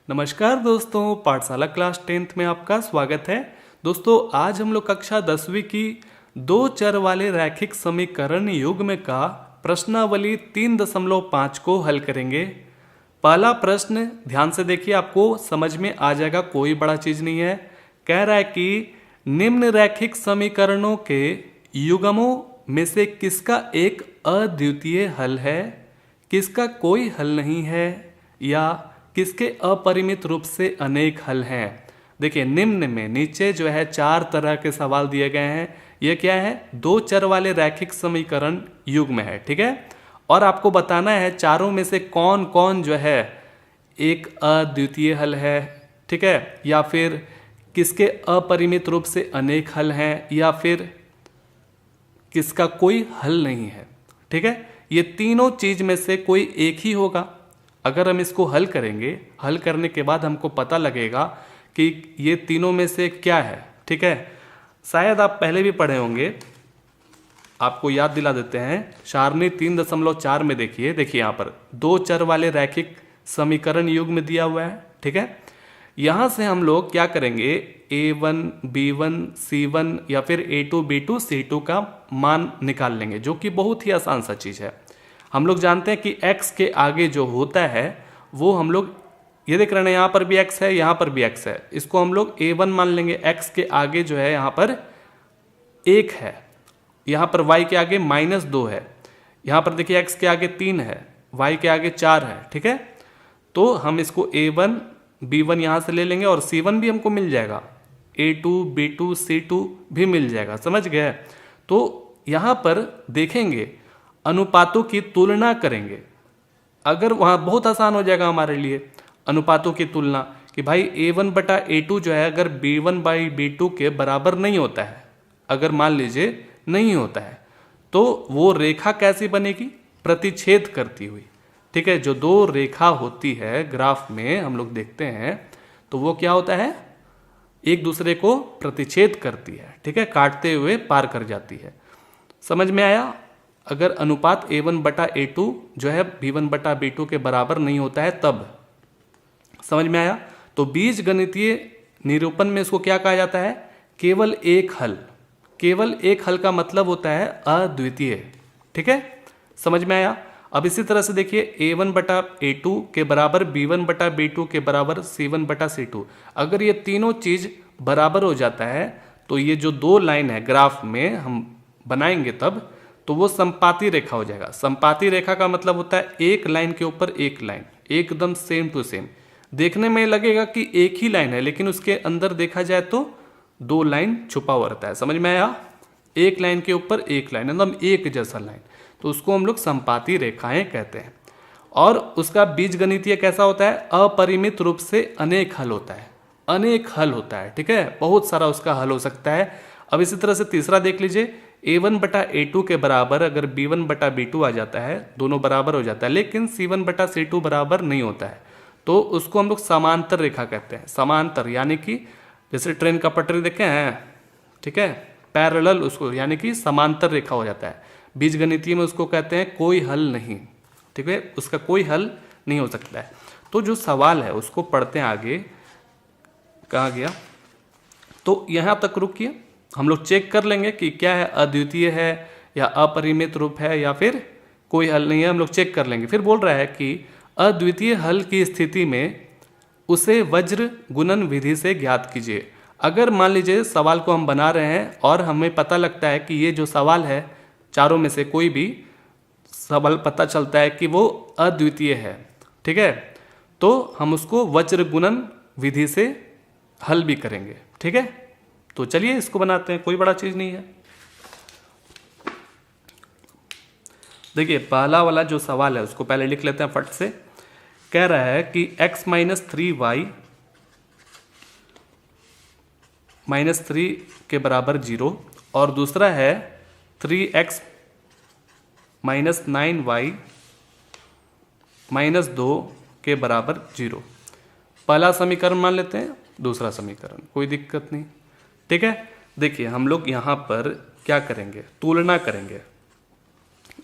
नमस्कार दोस्तों, पाठशाला क्लास 10th में आपका स्वागत है। दोस्तों आज हम लोग कक्षा 10वीं की दो चर वाले रैखिक समीकरण युग्म का प्रश्नावली 3.5 को हल करेंगे। पहला प्रश्न ध्यान से देखिए, आपको समझ में आ जाएगा, कोई बड़ा चीज नहीं है। कह रहा है कि निम्न रैखिक समीकरणों के युग्मों में से किसका एक अद्वितीय हल है, किसका कोई हल नहीं है, या किसके अपरिमित रूप से अनेक हल हैं। देखिए निम्न में नीचे जो है 4 तरह के सवाल दिए गए हैं। ये क्या है? दो चर वाले रैखिक समीकरण युग्म है, ठीक है। और आपको बताना है चारों में से कौन कौन जो है एक अद्वितीय हल है, ठीक है, या फिर किसके अपरिमित रूप से अनेक हल हैं, या फिर किसका कोई हल नहीं है, ठीक है। ये तीनों चीज में से कोई एक ही होगा। अगर हम इसको हल करेंगे, हल करने के बाद हमको पता लगेगा कि ये तीनों में से क्या है, ठीक है। शायद आप पहले भी पढ़े होंगे, आपको याद दिला देते हैं। सारणी 3.4 में देखिए यहाँ पर दो चर वाले रैखिक समीकरण युग्म दिया हुआ है, ठीक है। यहाँ से हम लोग क्या करेंगे, a1 b1 c1 या फिर a2 b2 c2 का मान निकाल लेंगे, जो कि बहुत ही आसान सा चीज़ है। हम लोग जानते हैं कि x के आगे जो होता है वो हम लोग ये देख रहे हैं, यहाँ पर भी x है, यहाँ पर भी x है, इसको हम लोग a1 मान लेंगे। x के आगे जो है यहाँ पर 1 है, यहाँ पर y के आगे -2 है, यहाँ पर देखिए x के आगे 3 है, y के आगे 4 है, ठीक है। तो हम इसको a1 b1 यहाँ से ले लेंगे और c1 भी हमको मिल जाएगा, a2 b2 c2 भी मिल जाएगा, समझ गए। तो यहाँ पर देखेंगे, अनुपातों की तुलना करेंगे। अगर वहाँ बहुत आसान हो जाएगा हमारे लिए अनुपातों की तुलना, कि भाई a1 बटा a2 जो है अगर b1 बाई b2 के बराबर नहीं होता है, अगर मान लीजिए नहीं होता है, तो वो रेखा कैसी बनेगी? प्रतिच्छेद करती हुई, ठीक है। जो दो रेखा होती है ग्राफ में हम लोग देखते हैं, तो वो क्या होता है, एक दूसरे को प्रतिच्छेद करती है, ठीक है, काटते हुए पार कर जाती है। समझ में आया? अगर अनुपात a1 बटा a2 जो है b1 बटा b2 के बराबर नहीं होता है, तब समझ में आया। तो बीज गणितीय निरूपण में इसको क्या कहा जाता है? केवल एक हल। केवल एक हल का मतलब होता है अद्वितीय, ठीक है, समझ में आया। अब इसी तरह से देखिए a1 बटा a2 के बराबर b1 बटा b2 के बराबर c1 बटा c2। अगर ये तीनों चीज बराबर हो जाता है, तो ये जो दो लाइन है ग्राफ में हम बनाएंगे तब, तो वो संपाती रेखा हो जाएगा। संपाती रेखा का मतलब होता है एक लाइन के ऊपर एक लाइन, एकदम सेम टू सेम। देखने में लगेगा कि एक ही लाइन है, लेकिन उसके अंदर देखा जाए तो दो लाइन छुपा हुआ रहता है, समझ में आया। एक लाइन के ऊपर एक लाइन, एकदम एक जैसा लाइन, तो उसको हम लोग संपाती रेखाएं कहते हैं। और उसका बीज गणितीय कैसा होता है? अपरिमित रूप से अनेक हल होता है, अनेक हल होता है, ठीक है, बहुत सारा उसका हल हो सकता है। अब इसी तरह से तीसरा देख लीजिए, a1 बटा a2 के बराबर अगर b1 बटा b2 आ जाता है, दोनों बराबर हो जाता है, लेकिन c1 बटा c2 बराबर नहीं होता है, तो उसको हम लोग समांतर रेखा कहते हैं। समांतर यानी कि जैसे ट्रेन का पटरी देखे हैं, ठीक है, पैरेलल, उसको यानी कि समांतर रेखा हो जाता है। बीज गणितीय में उसको कहते हैं कोई हल नहीं, ठीक है, उसका कोई हल नहीं हो सकता है। तो जो सवाल है उसको पढ़ते हैं आगे, कहाँ गया, तो यहाँ तक रुकिए, हम लोग चेक कर लेंगे कि क्या है, अद्वितीय है या अपरिमित रूप है या फिर कोई हल नहीं है, हम लोग चेक कर लेंगे। फिर बोल रहा है कि अद्वितीय हल की स्थिति में उसे वज्र गुणन विधि से ज्ञात कीजिए। अगर मान लीजिए सवाल को हम बना रहे हैं और हमें पता लगता है कि ये जो सवाल है चारों में से कोई भी सवाल पता चलता है कि वो अद्वितीय है, ठीक है, तो हम उसको वज्र गुणन विधि से हल भी करेंगे, ठीक है। तो चलिए इसको बनाते हैं, कोई बड़ा चीज नहीं है। देखिए पहला वाला जो सवाल है उसको पहले लिख लेते हैं फट से। कह रहा है कि x माइनस 3y -3 के बराबर 0, और दूसरा है 3x माइनस 9y -2 के बराबर 0। पहला समीकरण मान लेते हैं, दूसरा समीकरण, कोई दिक्कत नहीं, ठीक है। देखिए हम लोग यहाँ पर क्या करेंगे, तुलना करेंगे।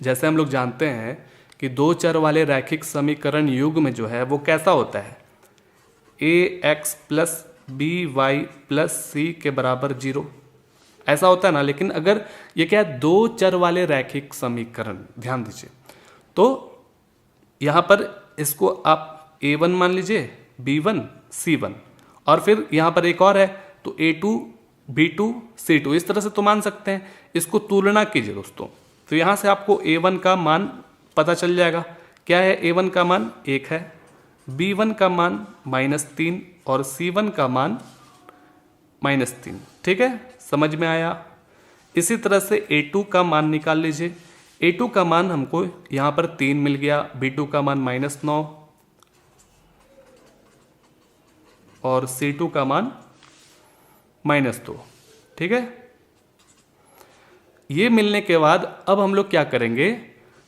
जैसे हम लोग जानते हैं कि दो चर वाले रैखिक समीकरण युग्म में जो है वो कैसा होता है, A X plus B Y plus C के बराबर 0, ऐसा होता है ना। लेकिन अगर ये क्या है, दो चर वाले रैखिक समीकरण, ध्यान दीजिए, तो यहाँ पर इसको आप a1 मान लीजिए, b1 c1, और फिर यहाँ पर एक और है तो a2 b2 c2, इस तरह से तो मान सकते हैं। इसको तुलना कीजिए दोस्तों, तो यहाँ से आपको a1 का मान पता चल जाएगा। क्या है, a1 का मान 1 है, b1 का मान -3 और c1 का मान -3। ठीक है, समझ में आया। इसी तरह से a2 का मान निकाल लीजिए। a2 का मान हमको यहाँ पर 3 मिल गया, b2 का मान -9 और c2 का मान -2। ठीक है, ये मिलने के बाद अब हम लोग क्या करेंगे,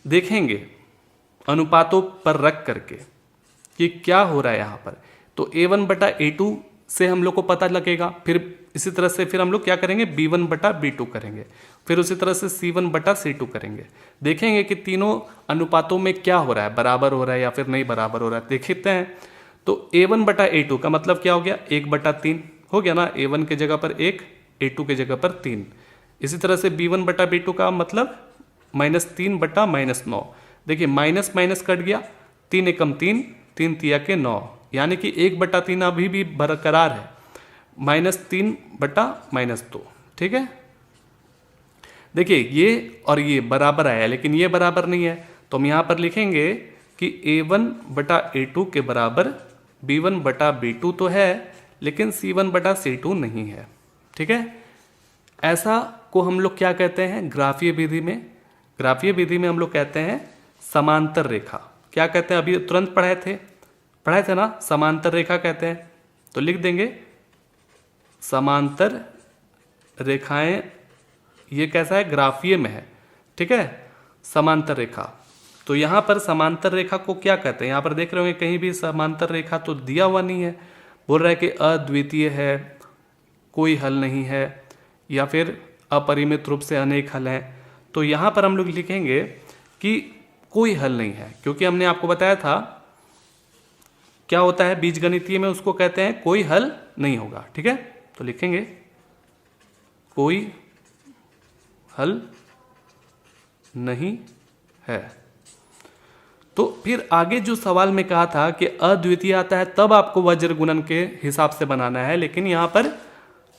देखेंगे अनुपातों पर रख करके कि क्या हो रहा है यहाँ पर। तो a1 बटा a2 से हम लोग को पता लगेगा। फिर इसी तरह से फिर हम लोग क्या करेंगे, b1 बटा b2 करेंगे, फिर उसी तरह से c1 बटा c2 करेंगे। देखेंगे कि तीनों अनुपातों में क्या हो रहा है, बराबर हो रहा है या फिर नहीं बराबर हो रहा है, देखते हैं। तो a1 बटा a2 का मतलब क्या हो गया, 1/3 हो गया ना, a1 के जगह पर 1, a2 के जगह पर 3। इसी तरह से b1 बटा b2 का मतलब -3 बटा -9। देखिए माइनस माइनस कट गया, 3 एकम 3, 3 तिया के 9, यानी कि 1/3 अभी भी बरकरार है, -3 बटा -2। ठीक है, देखिए ये और ये बराबर आया, लेकिन ये बराबर नहीं है, तो हम यहाँ पर लिखेंगे कि a1 बटा a2 के बराबर b1 बटा b2 तो है, लेकिन c1 बटा c2 नहीं है। ठीक है, ऐसा को हम लोग क्या कहते हैं, ग्राफीय विधि में, ग्राफीय विधि में हम लोग कहते हैं समांतर रेखा। क्या कहते हैं, अभी तुरंत पढ़ाए थे ना, समांतर रेखा कहते हैं। तो लिख देंगे समांतर रेखाएं, ये कैसा है, ग्राफीय में है। ठीक है, समांतर रेखा, तो यहाँ पर समांतर रेखा को क्या कहते हैं, यहाँ पर देख रहे होंगे कहीं भी समांतर रेखा तो दिया हुआ नहीं है, बोल रहा है कि अद्वितीय है, कोई हल नहीं है, या फिर अपरिमित रूप से अनेक हल हैं। तो यहाँ पर हम लोग लिखेंगे कि कोई हल नहीं है, क्योंकि हमने आपको बताया था क्या होता है बीजगणितीय में, उसको कहते हैं कोई हल नहीं होगा। ठीक है, तो लिखेंगे कोई हल नहीं है। तो फिर आगे जो सवाल में कहा था कि अद्वितीय आता है तब आपको वज्र गुणन के हिसाब से बनाना है, लेकिन यहाँ पर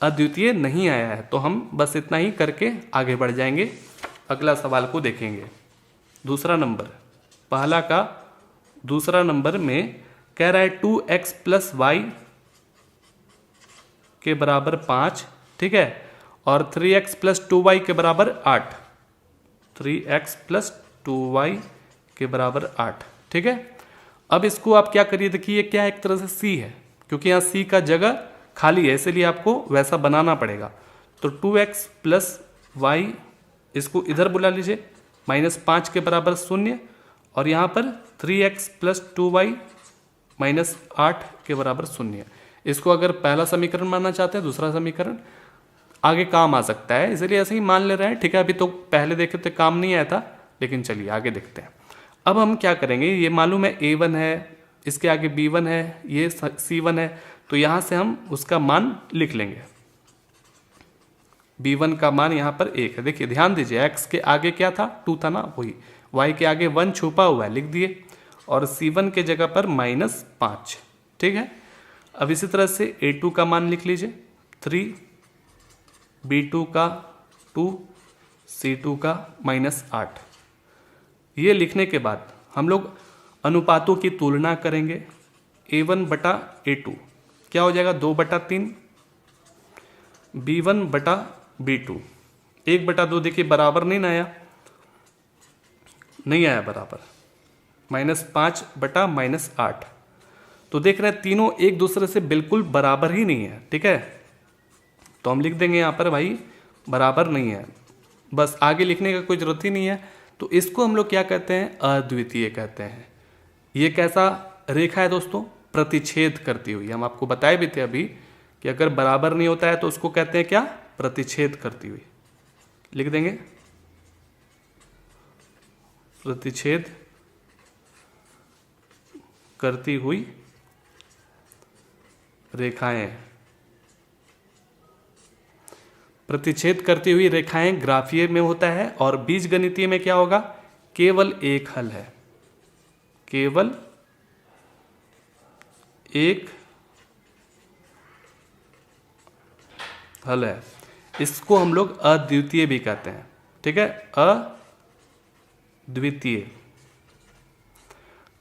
अद्वितीय नहीं आया है, तो हम बस इतना ही करके आगे बढ़ जाएंगे। अगला सवाल को देखेंगे, दूसरा नंबर, पहला का दूसरा नंबर में कह रहा है 2x प्लस वाई के बराबर 5। ठीक है, और 3x प्लस 2y के बराबर 8, 3x प्लस 2y के बराबर 8। ठीक है, अब इसको आप क्या करिए, देखिए ये क्या है, एक तरह से c है, क्योंकि यहाँ c का जगह खाली है, इसलिए आपको वैसा बनाना पड़ेगा। तो 2x प्लस वाई, इसको इधर बुला लीजिए, -5 के बराबर 0, और यहाँ पर 3x प्लस 2y -8 के बराबर 0। इसको अगर पहला समीकरण मानना चाहते हैं, दूसरा समीकरण आगे काम आ सकता है, इसलिए ऐसे ही मान ले रहे हैं। ठीक है, अभी तो पहले देखे तो काम नहीं आया था, लेकिन चलिए आगे देखते हैं। अब हम क्या करेंगे, ये मालूम है a1 है, इसके आगे b1 है, ये c1 है, तो यहाँ से हम उसका मान लिख लेंगे। b1 का मान यहाँ पर 1 है। देखिए ध्यान दीजिए, x के आगे क्या था, 2 था ना, वही y के आगे 1 छुपा हुआ है, लिख दिए, और c1 के जगह पर -5। ठीक है, अब इसी तरह से a2 का मान लिख लीजिए 3, b2 का 2, c2 का -8। ये लिखने के बाद हम लोग अनुपातों की तुलना करेंगे। a1 बटा a2 क्या हो जाएगा, 2/3, b1 बटा b2 1/2। देखिए बराबर नहीं ना आया, नहीं आया बराबर, -5 बटा -8। तो देख रहे हैं तीनों एक दूसरे से बिल्कुल बराबर ही नहीं है। ठीक है, तो हम लिख देंगे यहाँ पर भाई बराबर नहीं है, बस आगे लिखने का कोई जरूरत ही नहीं है। तो इसको हम लोग क्या कहते हैं, अद्वितीय कहते हैं। ये कैसा रेखा है दोस्तों, प्रतिच्छेद करती हुई। हम आपको बताए भी थे अभी कि अगर बराबर नहीं होता है तो उसको कहते हैं क्या, प्रतिच्छेद करती हुई। लिख देंगे प्रतिच्छेद करती हुई रेखाएं, प्रतिच्छेद करती हुई रेखाएं ग्राफीय में होता है, और बीजगणितीय में क्या होगा, केवल एक हल है, केवल एक हल है। इसको हम लोग अद्वितीय भी कहते हैं, ठीक है, अद्वितीय।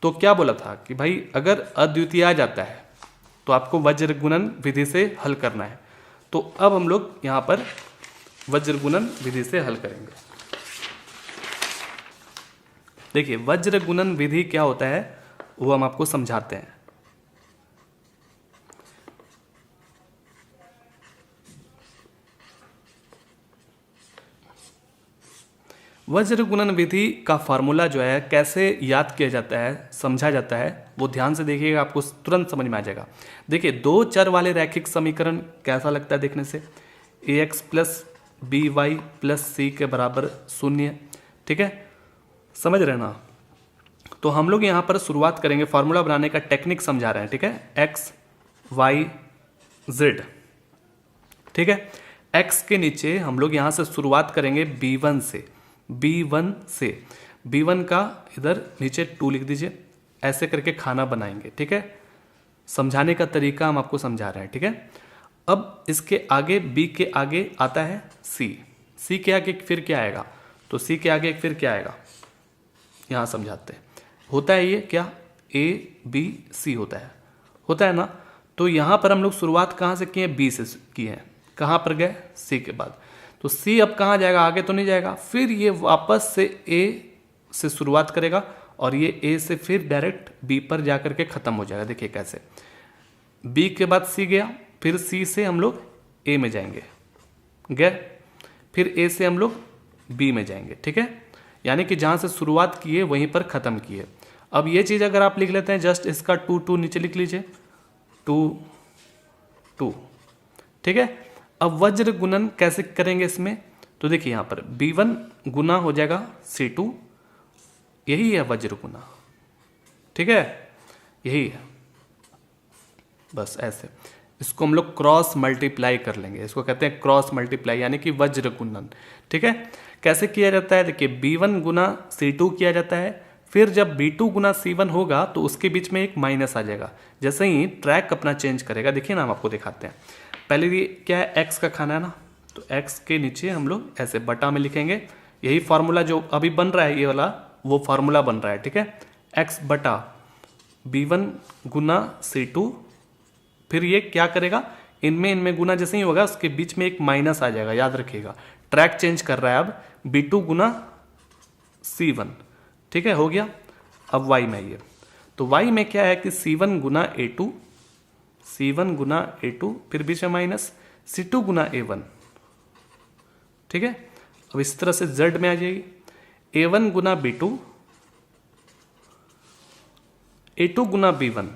तो क्या बोला था कि भाई अगर अद्वितीय आ जाता है तो आपको वज्र गुणन विधि से हल करना है। तो अब हम लोग यहां पर वज्र गुणन विधि से हल करेंगे। देखिए वज्र गुणन विधि क्या होता है वो हम आपको समझाते हैं। वज्र गुणन विधि का फार्मूला जो है कैसे याद किया जाता है, समझा जाता है, वो ध्यान से देखिएगा, आपको तुरंत समझ में आ जाएगा। देखिए दो चर वाले रैखिक समीकरण कैसा लगता है देखने से, ax plus B Y plus C के बराबर 0, ठीक है, समझ रहे ना। तो हम लोग यहाँ पर शुरुआत करेंगे, फार्मूला बनाने का टेक्निक समझा रहे हैं, ठीक है, x y z, ठीक है। x के नीचे हम लोग यहाँ से शुरुआत करेंगे b1 से, b1 से, b1 का इधर नीचे 2 लिख दीजिए, ऐसे करके खाना बनाएंगे, ठीक है। समझाने का तरीका हम आपको समझा रहे हैं, ठीक है। अब इसके आगे b के आगे आता है c, c के आगे फिर क्या आएगा, तो c के आगे फिर क्या आएगा, यहाँ समझाते हैं। होता है ये क्या, a b c होता है ना। तो यहाँ पर हम लोग शुरुआत कहाँ से किए, b से किए हैं, कहाँ पर गए, c के बाद। तो c अब कहाँ जाएगा, आगे तो नहीं जाएगा, फिर ये वापस से a से शुरुआत करेगा और ये a से फिर डायरेक्ट b पर जाकर के खत्म हो जाएगा। देखिए कैसे, b के बाद c गया, फिर c से हम लोग a में जाएंगे, गए, फिर a से हम लोग b में जाएंगे, ठीक है। यानी कि जहाँ से शुरुआत किए वहीं पर ख़त्म किए। अब ये चीज़ अगर आप लिख लेते हैं, जस्ट इसका 2 नीचे लिख लीजिए, 2, ठीक है। अब वज्र गुणन कैसे करेंगे इसमें, तो देखिए यहाँ पर b1 गुना हो जाएगा c2, यही है वज्र गुना, ठीक है, यही है, बस ऐसे। इसको हम लोग क्रॉस मल्टीप्लाई कर लेंगे, इसको कहते हैं क्रॉस मल्टीप्लाई, यानी कि वज्र गुणन, ठीक है। कैसे किया जाता है, देखिए b1 गुना c2 किया जाता है, फिर जब b2 गुना c1 होगा तो उसके बीच में एक माइनस आ जाएगा। जैसे ही ट्रैक अपना चेंज करेगा, देखिए ना हम आपको दिखाते हैं। पहले ये क्या है, x का खाना है ना, तो x के नीचे हम लोग ऐसे बटा में लिखेंगे, यही फार्मूला जो अभी बन रहा है, ये वाला वो फार्मूला बन रहा है, ठीक है। x बटा b1 गुना c2, फिर ये क्या करेगा, इनमें गुना जैसे ही होगा उसके बीच में एक माइनस आ जाएगा, याद रखिएगा। ट्रैक चेंज कर रहा है अब, b2 गुना c1, ठीक है, हो गया। अब y में आइए, तो y में क्या है कि c1 गुना a2, c1 गुना a2, फिर बीच में माइनस c2 गुना a1, ठीक है। अब इस तरह से z में आ जाएगी, a1 गुना b2, a2 गुना b1,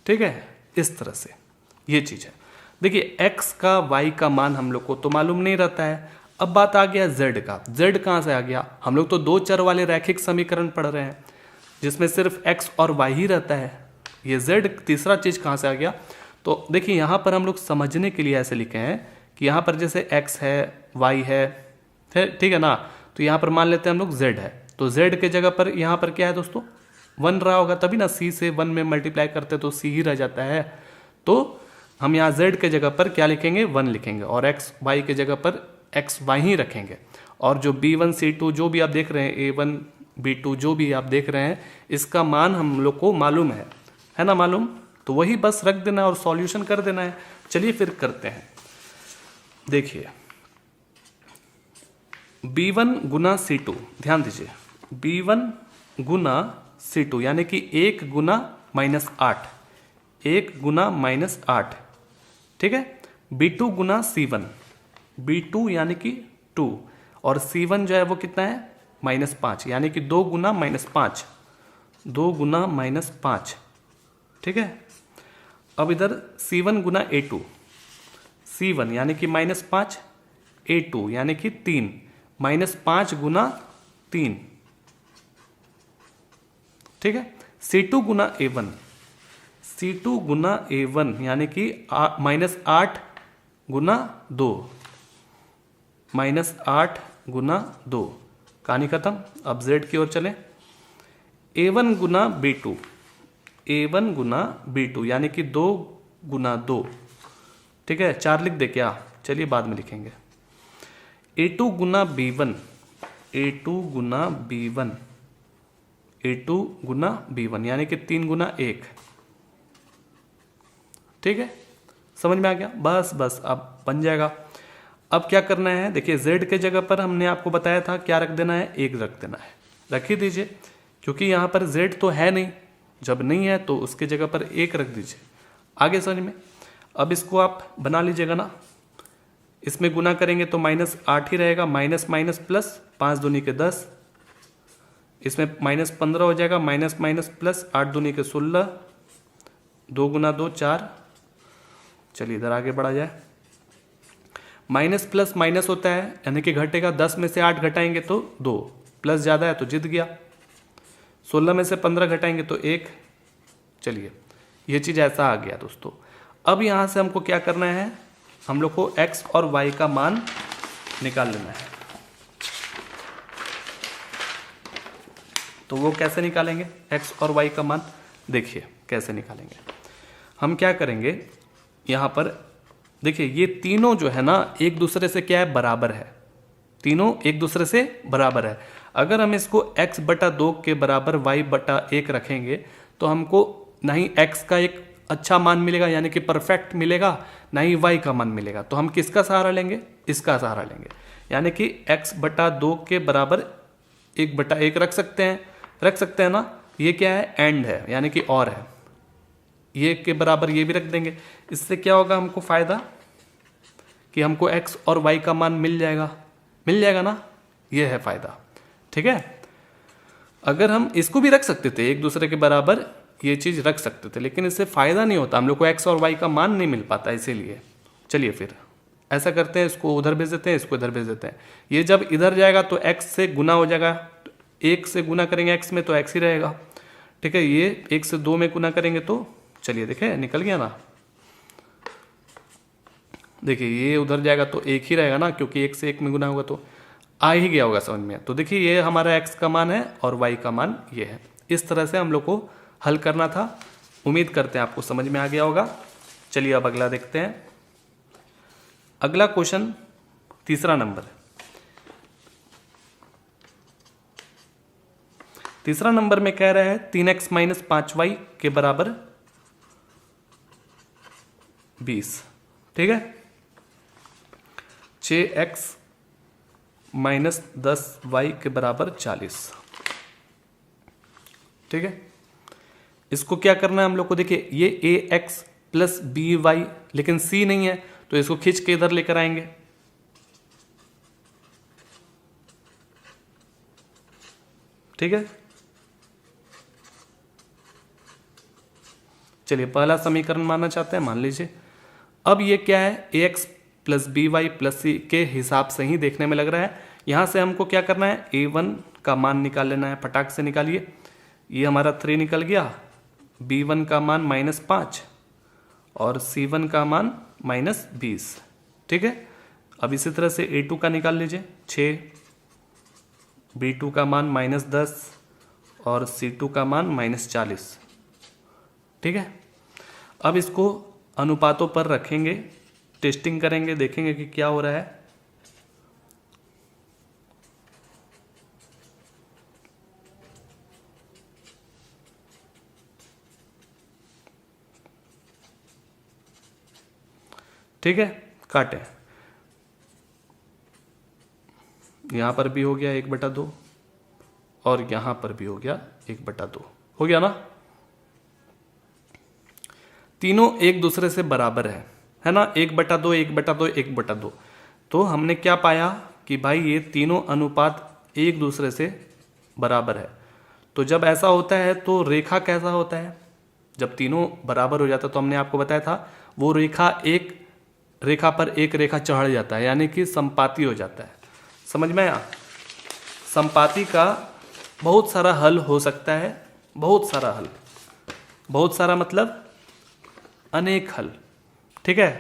ठीक है, इस तरह से ये चीज है। देखिए x का y का मान हम लोग को तो मालूम नहीं रहता है। अब बात आ गया z का, z कहाँ से आ गया, हम लोग तो दो चर वाले रैखिक समीकरण पढ़ रहे हैं जिसमें सिर्फ x और y ही रहता है, ये z तीसरा चीज कहाँ से आ गया। तो देखिए यहाँ पर हम लोग समझने के लिए ऐसे लिखे हैं कि यहाँ पर जैसे x है, y है, ठीक है ना, तो यहाँ पर मान लेते हैं हम लोग z है, तो z के जगह पर यहाँ पर क्या है दोस्तों, 1 रहा होगा, तभी ना c से 1 में मल्टीप्लाई करते तो c ही रह जाता है। तो हम यहाँ z के जगह पर क्या लिखेंगे, 1 लिखेंगे, और x y के जगह पर x y ही रखेंगे। और जो b1 c2 जो भी आप देख रहे हैं, a1 b2 जो भी आप देख रहे हैं, इसका मान हम लोग को मालूम है ना, मालूम, तो वही बस रख देना और सॉल्यूशन कर देना है। चलिए फिर करते हैं। देखिए b1 गुना c2, ध्यान दीजिए, b1 गुना c2 यानी कि 1 गुना -8, 1 गुना -8, ठीक है। b2 गुना c1, b2 यानी कि 2, और c1 जो है वो कितना है, -5, यानी कि 2 गुना -5, 2 गुना -5, ठीक है। अब इधर c1 गुना a2, c1 यानी कि -5, a2 यानी कि 3, -5 गुना 3, ठीक है। c2 गुना a1, C2 गुना A1 यानी कि -8 गुना 2, -8 गुना 2, कहानी खत्म। अब Z की ओर चलें। A1 गुना B2, A1 गुना B2 यानी कि 2 गुना 2, ठीक है। 4 लिख दे क्या? चलिए बाद में लिखेंगे। A2 गुना B1, A2 गुना B1, A2 गुना B1 यानी कि 3 गुना 1, ठीक है। समझ में आ गया? बस अब बन जाएगा। अब क्या करना है, देखिए Z के जगह पर हमने आपको बताया था क्या रख देना है, 1 रख देना है। रख ही दीजिए, क्योंकि यहाँ पर Z तो है नहीं, जब नहीं है तो उसके जगह पर 1 रख दीजिए। आगे समझ में? अब इसको आप बना लीजिएगा ना, इसमें गुना करेंगे तो -8 ही रहेगा, माइनस माइनस प्लस, 5 दूनी के 10, इसमें -15 हो जाएगा, माइनस माइनस प्लस, 8 दूनी के 16, 2 गुना 2 4। चलिए इधर आगे बढ़ा जाए। माइनस प्लस माइनस होता है यानी कि घटेगा, 10 में से 8 घटाएंगे तो 2, प्लस ज़्यादा है तो जीत गया। 16 में से 15 घटाएंगे तो 1। चलिए ये चीज़ ऐसा आ गया दोस्तों। अब यहाँ से हमको क्या करना है, हम लोग को x और y का मान निकाल लेना है। तो वो कैसे निकालेंगे x और y का मान? देखिए कैसे निकालेंगे। हम क्या करेंगे, यहाँ पर देखिए ये तीनों जो है ना एक दूसरे से क्या है, बराबर है। तीनों एक दूसरे से बराबर है। अगर हम इसको x बटा 2 के बराबर y बटा 1 रखेंगे तो हमको ना ही x का एक अच्छा मान मिलेगा यानी कि परफेक्ट मिलेगा, ना ही y का मान मिलेगा। तो हम किसका सहारा लेंगे? इसका सहारा लेंगे, यानी कि x बटा 2 के बराबर 1 बटा 1 रख सकते हैं ना। ये क्या है, एंड है यानी कि और है, ये के बराबर ये भी रख देंगे। इससे क्या होगा हमको फायदा कि हमको x और y का मान मिल जाएगा ना, ये है फायदा, ठीक है। अगर हम इसको भी रख सकते थे एक दूसरे के बराबर, ये चीज रख सकते थे, लेकिन इससे फायदा नहीं होता, हम लोग को x और y का मान नहीं मिल पाता, इसीलिए। चलिए फिर ऐसा करते हैं, इसको उधर भेज देते हैं, इसको इधर भेज देते हैं। ये जब इधर जाएगा तो x से गुना हो जाएगा, 1 से गुना करेंगे x में तो x ही रहेगा, ठीक है। ये 1 से 2 में गुना करेंगे तो चलिए देखें निकल गया ना। देखिए ये उधर जाएगा तो 1 ही रहेगा ना, क्योंकि 1 से 1 में गुना होगा तो आ ही गया होगा समझ में। तो देखिए ये हमारा x का मान है और y का मान ये है। इस तरह से हम लोग को हल करना था। उम्मीद करते हैं आपको समझ में आ गया होगा। चलिए अब अगला देखते हैं। अगला क्वेश्चन 3रा नंबर है। 3रा नंबर में कह रहा है 3x माइनस 5y के बराबर 20, ठीक है। 6x माइनस 10y के बराबर 40, ठीक है। इसको क्या करना है हम लोग को, देखिए ये ax प्लस by, लेकिन c नहीं है तो इसको खींच के इधर लेकर आएंगे, ठीक है। चलिए पहला समीकरण मानना चाहते हैं, मान लीजिए। अब ये क्या है, ax plus by plus c के हिसाब से ही देखने में लग रहा है। यहाँ से हमको क्या करना है, a1 का मान निकाल लेना है। फटाक से निकालिए। ये हमारा 3 निकल गया, b1 का मान -5 और c1 का मान -20, ठीक है। अब इसी तरह से a2 का निकाल लीजिए, 6, b2 का मान -10 और c2 का मान -40, ठीक है। अब इसको अनुपातों पर रखेंगे, टेस्टिंग करेंगे, देखेंगे कि क्या हो रहा है। ठीक है, काटें। यहां पर भी हो गया 1/2 और यहां पर भी हो गया 1/2, हो गया ना। तीनों एक दूसरे से बराबर है ना, 1/2 1/2 1/2। तो हमने क्या पाया कि भाई ये तीनों अनुपात एक दूसरे से बराबर है। तो जब ऐसा होता है तो रेखा कैसा होता है, जब तीनों बराबर हो जाता है तो हमने आपको बताया था वो रेखा एक रेखा पर एक रेखा चढ़ जाता है, यानी कि संपाती हो जाता है। समझ में आया? संपाती का बहुत सारा हल हो सकता है, बहुत सारा हल, बहुत सारा मतलब अनेक हल। ठीक है,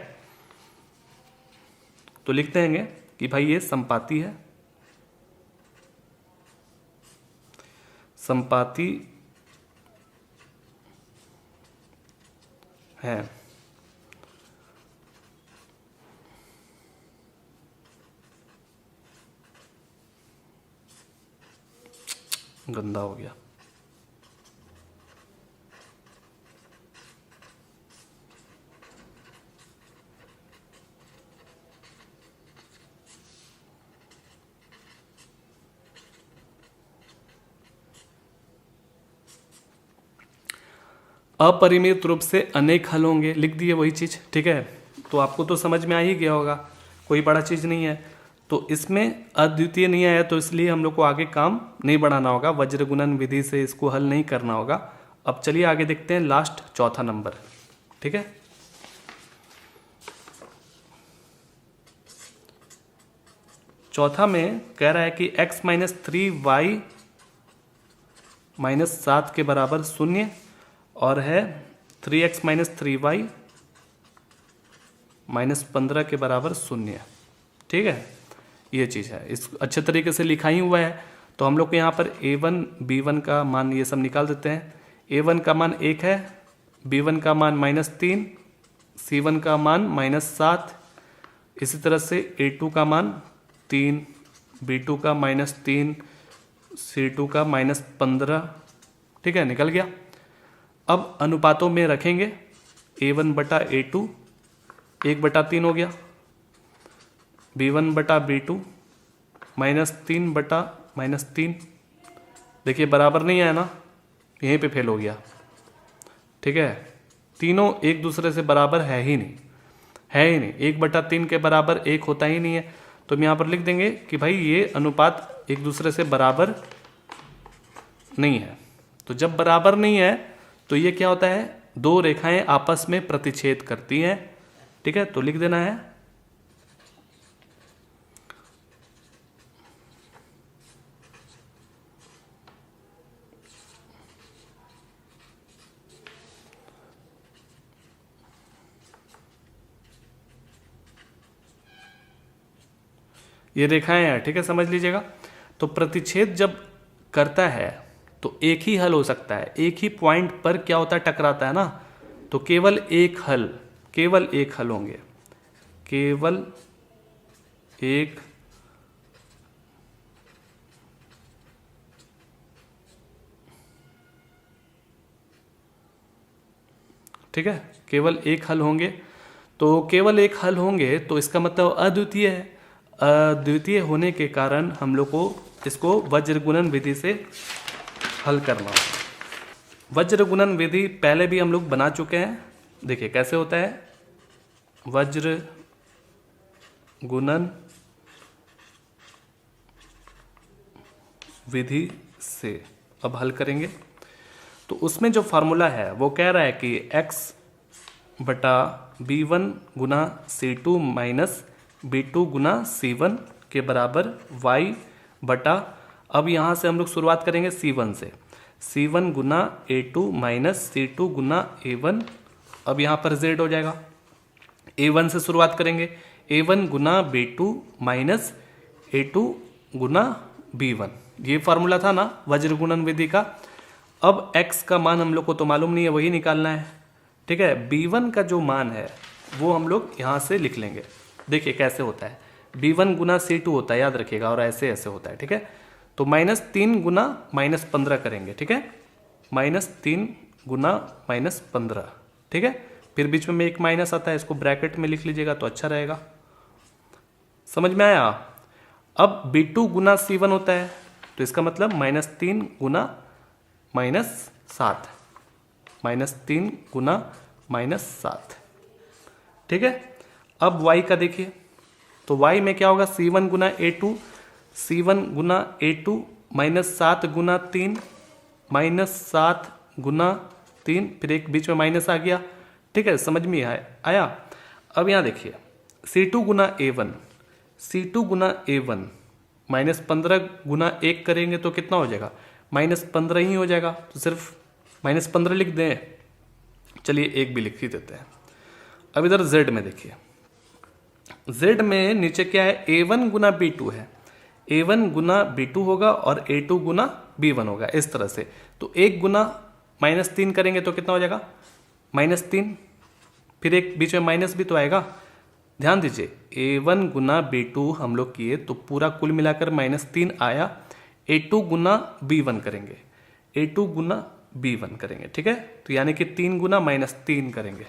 तो लिख देंगे कि भाई ये संपाती है, संपाती है। गंदा हो गया। अपरिमित रूप से अनेक हल होंगे, लिख दिए वही चीज। ठीक है, तो आपको तो समझ में आ ही गया होगा, कोई बड़ा चीज नहीं है। तो इसमें अद्वितीय नहीं आया, तो इसलिए हम लोग को आगे काम नहीं बढ़ाना होगा, वज्र गुणन विधि से इसको हल नहीं करना होगा। अब चलिए आगे देखते हैं लास्ट चौथा नंबर। ठीक है, चौथा में कह रहा है कि x माइनस 3y माइनस 7 के बराबर शून्य, और है 3x माइनस 3y माइनस 15 के बराबर शून्य। ठीक है, ये चीज़ है, इस अच्छे तरीके से लिखा ही हुआ है। तो हम लोग को यहाँ पर a1 b1 का मान ये सब निकाल देते हैं। a1 का मान 1 है, b1 का मान -3, c1 का मान -7, इसी तरह से a2 का मान 3, b2 का -3, c2 का -15। ठीक है, निकल गया। अब अनुपातों में रखेंगे, a1 बटा a2 1/3 हो गया, b1 बटा b2 -3 बटा -3। देखिए बराबर नहीं आया ना, यहीं पे फेल हो गया। ठीक है, तीनों एक दूसरे से बराबर है ही नहीं, है ही नहीं। 1/3 के बराबर 1 होता ही नहीं है। तो हम यहाँ पर लिख देंगे कि भाई ये अनुपात एक दूसरे से बराबर नहीं है। तो जब बराबर नहीं है तो ये क्या होता है, दो रेखाएं आपस में प्रतिच्छेद करती हैं। ठीक है, तो लिख देना है ये रेखाएं हैं। ठीक है, समझ लीजिएगा। तो प्रतिच्छेद जब करता है तो एक ही हल हो सकता है, एक ही पॉइंट पर क्या होता है, टकराता है ना, तो केवल एक हल होंगे, केवल एक ठीक है, केवल एक हल होंगे। तो केवल एक हल होंगे तो इसका मतलब अद्वितीय है। अद्वितीय होने के कारण हम लोग को इसको वज्र गुणन विधि से हल करना होगा। वज्र गुणन विधि पहले भी हम लोग बना चुके हैं। देखिए कैसे होता है, वज्र गुणन विधि से अब हल करेंगे। तो उसमें जो फार्मूला है वो कह रहा है कि x बटा b1 गुना c2 माइनस b2 गुना c1 के बराबर y बटा, अब यहाँ से हम लोग शुरुआत करेंगे c1 से, c1 गुना a2 माइनस c2 गुना a1। अब यहाँ पर z हो जाएगा, a1 से शुरुआत करेंगे, a1 गुना b2 माइनस a2 गुना b1। ये फार्मूला था ना वज्र गुणन विधि का। अब x का मान हम लोग को तो मालूम नहीं है, वही निकालना है। ठीक है, b1 का जो मान है वो हम लोग यहाँ से लिख लेंगे। देखिए कैसे होता है, b1 गुना c2 होता है, याद रखिएगा, और ऐसे ऐसे होता है। ठीक है, तो -3 गुना -15 करेंगे। ठीक है, -3 गुना -15। ठीक है, फिर बीच में एक माइनस आता है, इसको ब्रैकेट में लिख लीजिएगा तो अच्छा रहेगा। समझ में आया। अब b2 गुना c1 होता है, तो इसका मतलब -3 गुना -7, -3 गुना -7। ठीक है, अब y का देखिए, तो y में क्या होगा, c1 गुना a2, c1 गुना a2 -7 गुना 3, -7 गुना 3, फिर एक बीच में माइनस आ गया। ठीक है, समझ में आया। अब यहाँ देखिए c2 गुना a1, c2 गुना a1 -15 गुना 1 करेंगे तो कितना हो जाएगा, -15 ही हो जाएगा। तो सिर्फ -15 लिख दें, चलिए 1 भी लिख ही देते हैं। अब इधर z में देखिए, z में नीचे क्या है, a1 गुना b2 है, a1 गुना b2 होगा और a2 गुना b1 होगा, इस तरह से। तो 1 गुना -3 करेंगे तो कितना हो जाएगा, -3, फिर एक बीच में माइनस भी तो आएगा। ध्यान दीजिए, a1 गुना b2 हम लोग किए तो पूरा कुल मिलाकर -3 आया। a2 गुना b1 करेंगे, a2 गुना b1 करेंगे, ठीक है। तो यानी कि 3 गुना -3 करेंगे,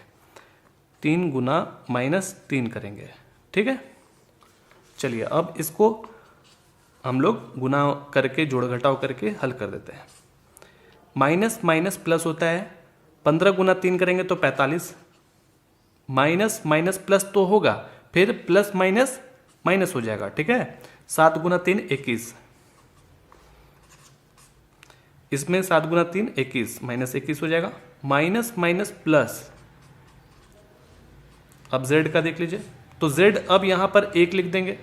3 गुना -3 करेंगे, ठीक है। चलिए अब इसको हम लोग गुना करके जोड़ घटाव करके हल कर देते हैं। माइनस माइनस प्लस होता है, 15 गुना 3 करेंगे तो 45, माइनस माइनस प्लस तो होगा, फिर प्लस माइनस माइनस हो जाएगा, ठीक है। 7 गुना 3 21, इसमें 7 गुना 3 21, -21 हो जाएगा। माइनस माइनस प्लस, अब z का देख लीजिए, तो z अब यहां पर 1 लिख देंगे,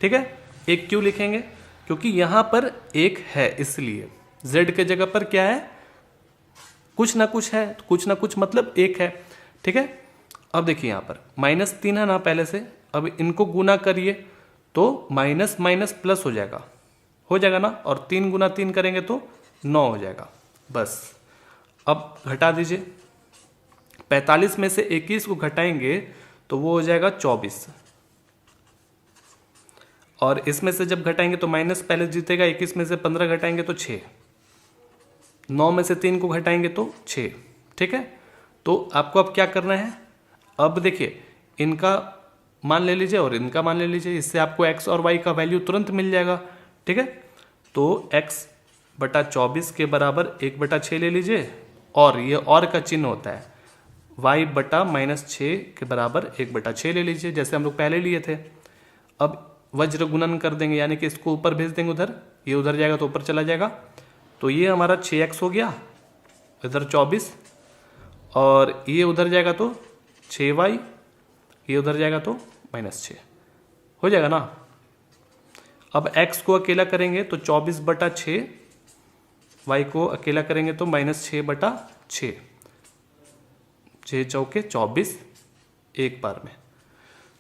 ठीक है। 1 क्यों लिखेंगे, क्योंकि यहां पर 1 है, इसलिए z के जगह पर क्या है, कुछ ना कुछ है, कुछ ना कुछ मतलब 1 है, ठीक है। अब देखिए यहां पर -3 है ना पहले से, अब इनको गुना करिए तो माइनस माइनस प्लस हो जाएगा ना, और 3 गुना 3 करेंगे तो 9 हो जाएगा, बस। अब घटा दीजिए, 45 में से 21 को घटाएंगे तो वो हो जाएगा 24, और इसमें से जब घटाएंगे तो माइनस पहले जीतेगा, 21 में से 15 घटाएंगे तो 6, 9 में से 3 को घटाएंगे तो 6, ठीक है। तो आपको अब क्या करना है, अब देखिए इनका मान ले लीजिए और इनका मान ले लीजिए, इससे आपको x और y का वैल्यू तुरंत मिल जाएगा, ठीक है। तो x बटा 24 के बराबर 1/6 ले लीजिए, और ये और का चिन्ह होता है, y बटा -6 के बराबर 1/6 ले लीजिए, जैसे हम लोग पहले लिए थे। अब वज्र गुणन कर देंगे, यानी कि इसको ऊपर भेज देंगे, उधर ये उधर जाएगा तो ऊपर चला जाएगा, तो ये हमारा 6x हो गया, इधर 24, और ये उधर जाएगा तो 6y, ये उधर जाएगा तो -6 हो जाएगा ना। अब x को अकेला करेंगे तो 24/6, y को अकेला करेंगे तो -6/6, 6 चौके 24 एक बार में।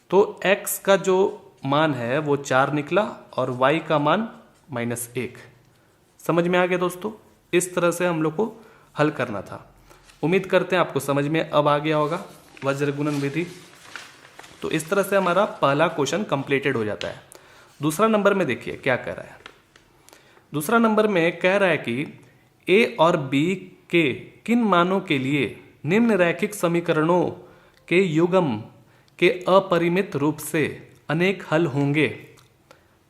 तो x का जो मान है वो 4 निकला और y का मान -1। समझ में आ गया दोस्तों, इस तरह से हम लोग को हल करना था। उम्मीद करते हैं आपको समझ में अब आ गया होगा वज्र गुणन विधि। तो इस तरह से हमारा पहला क्वेश्चन कंप्लीटेड हो जाता है। दूसरा नंबर में देखिए क्या कह रहा है। दूसरा नंबर में कह रहा है कि a और b के किन मानों के लिए निम्न रैखिक समीकरणों के युग्म के अपरिमित रूप से अनेक हल होंगे,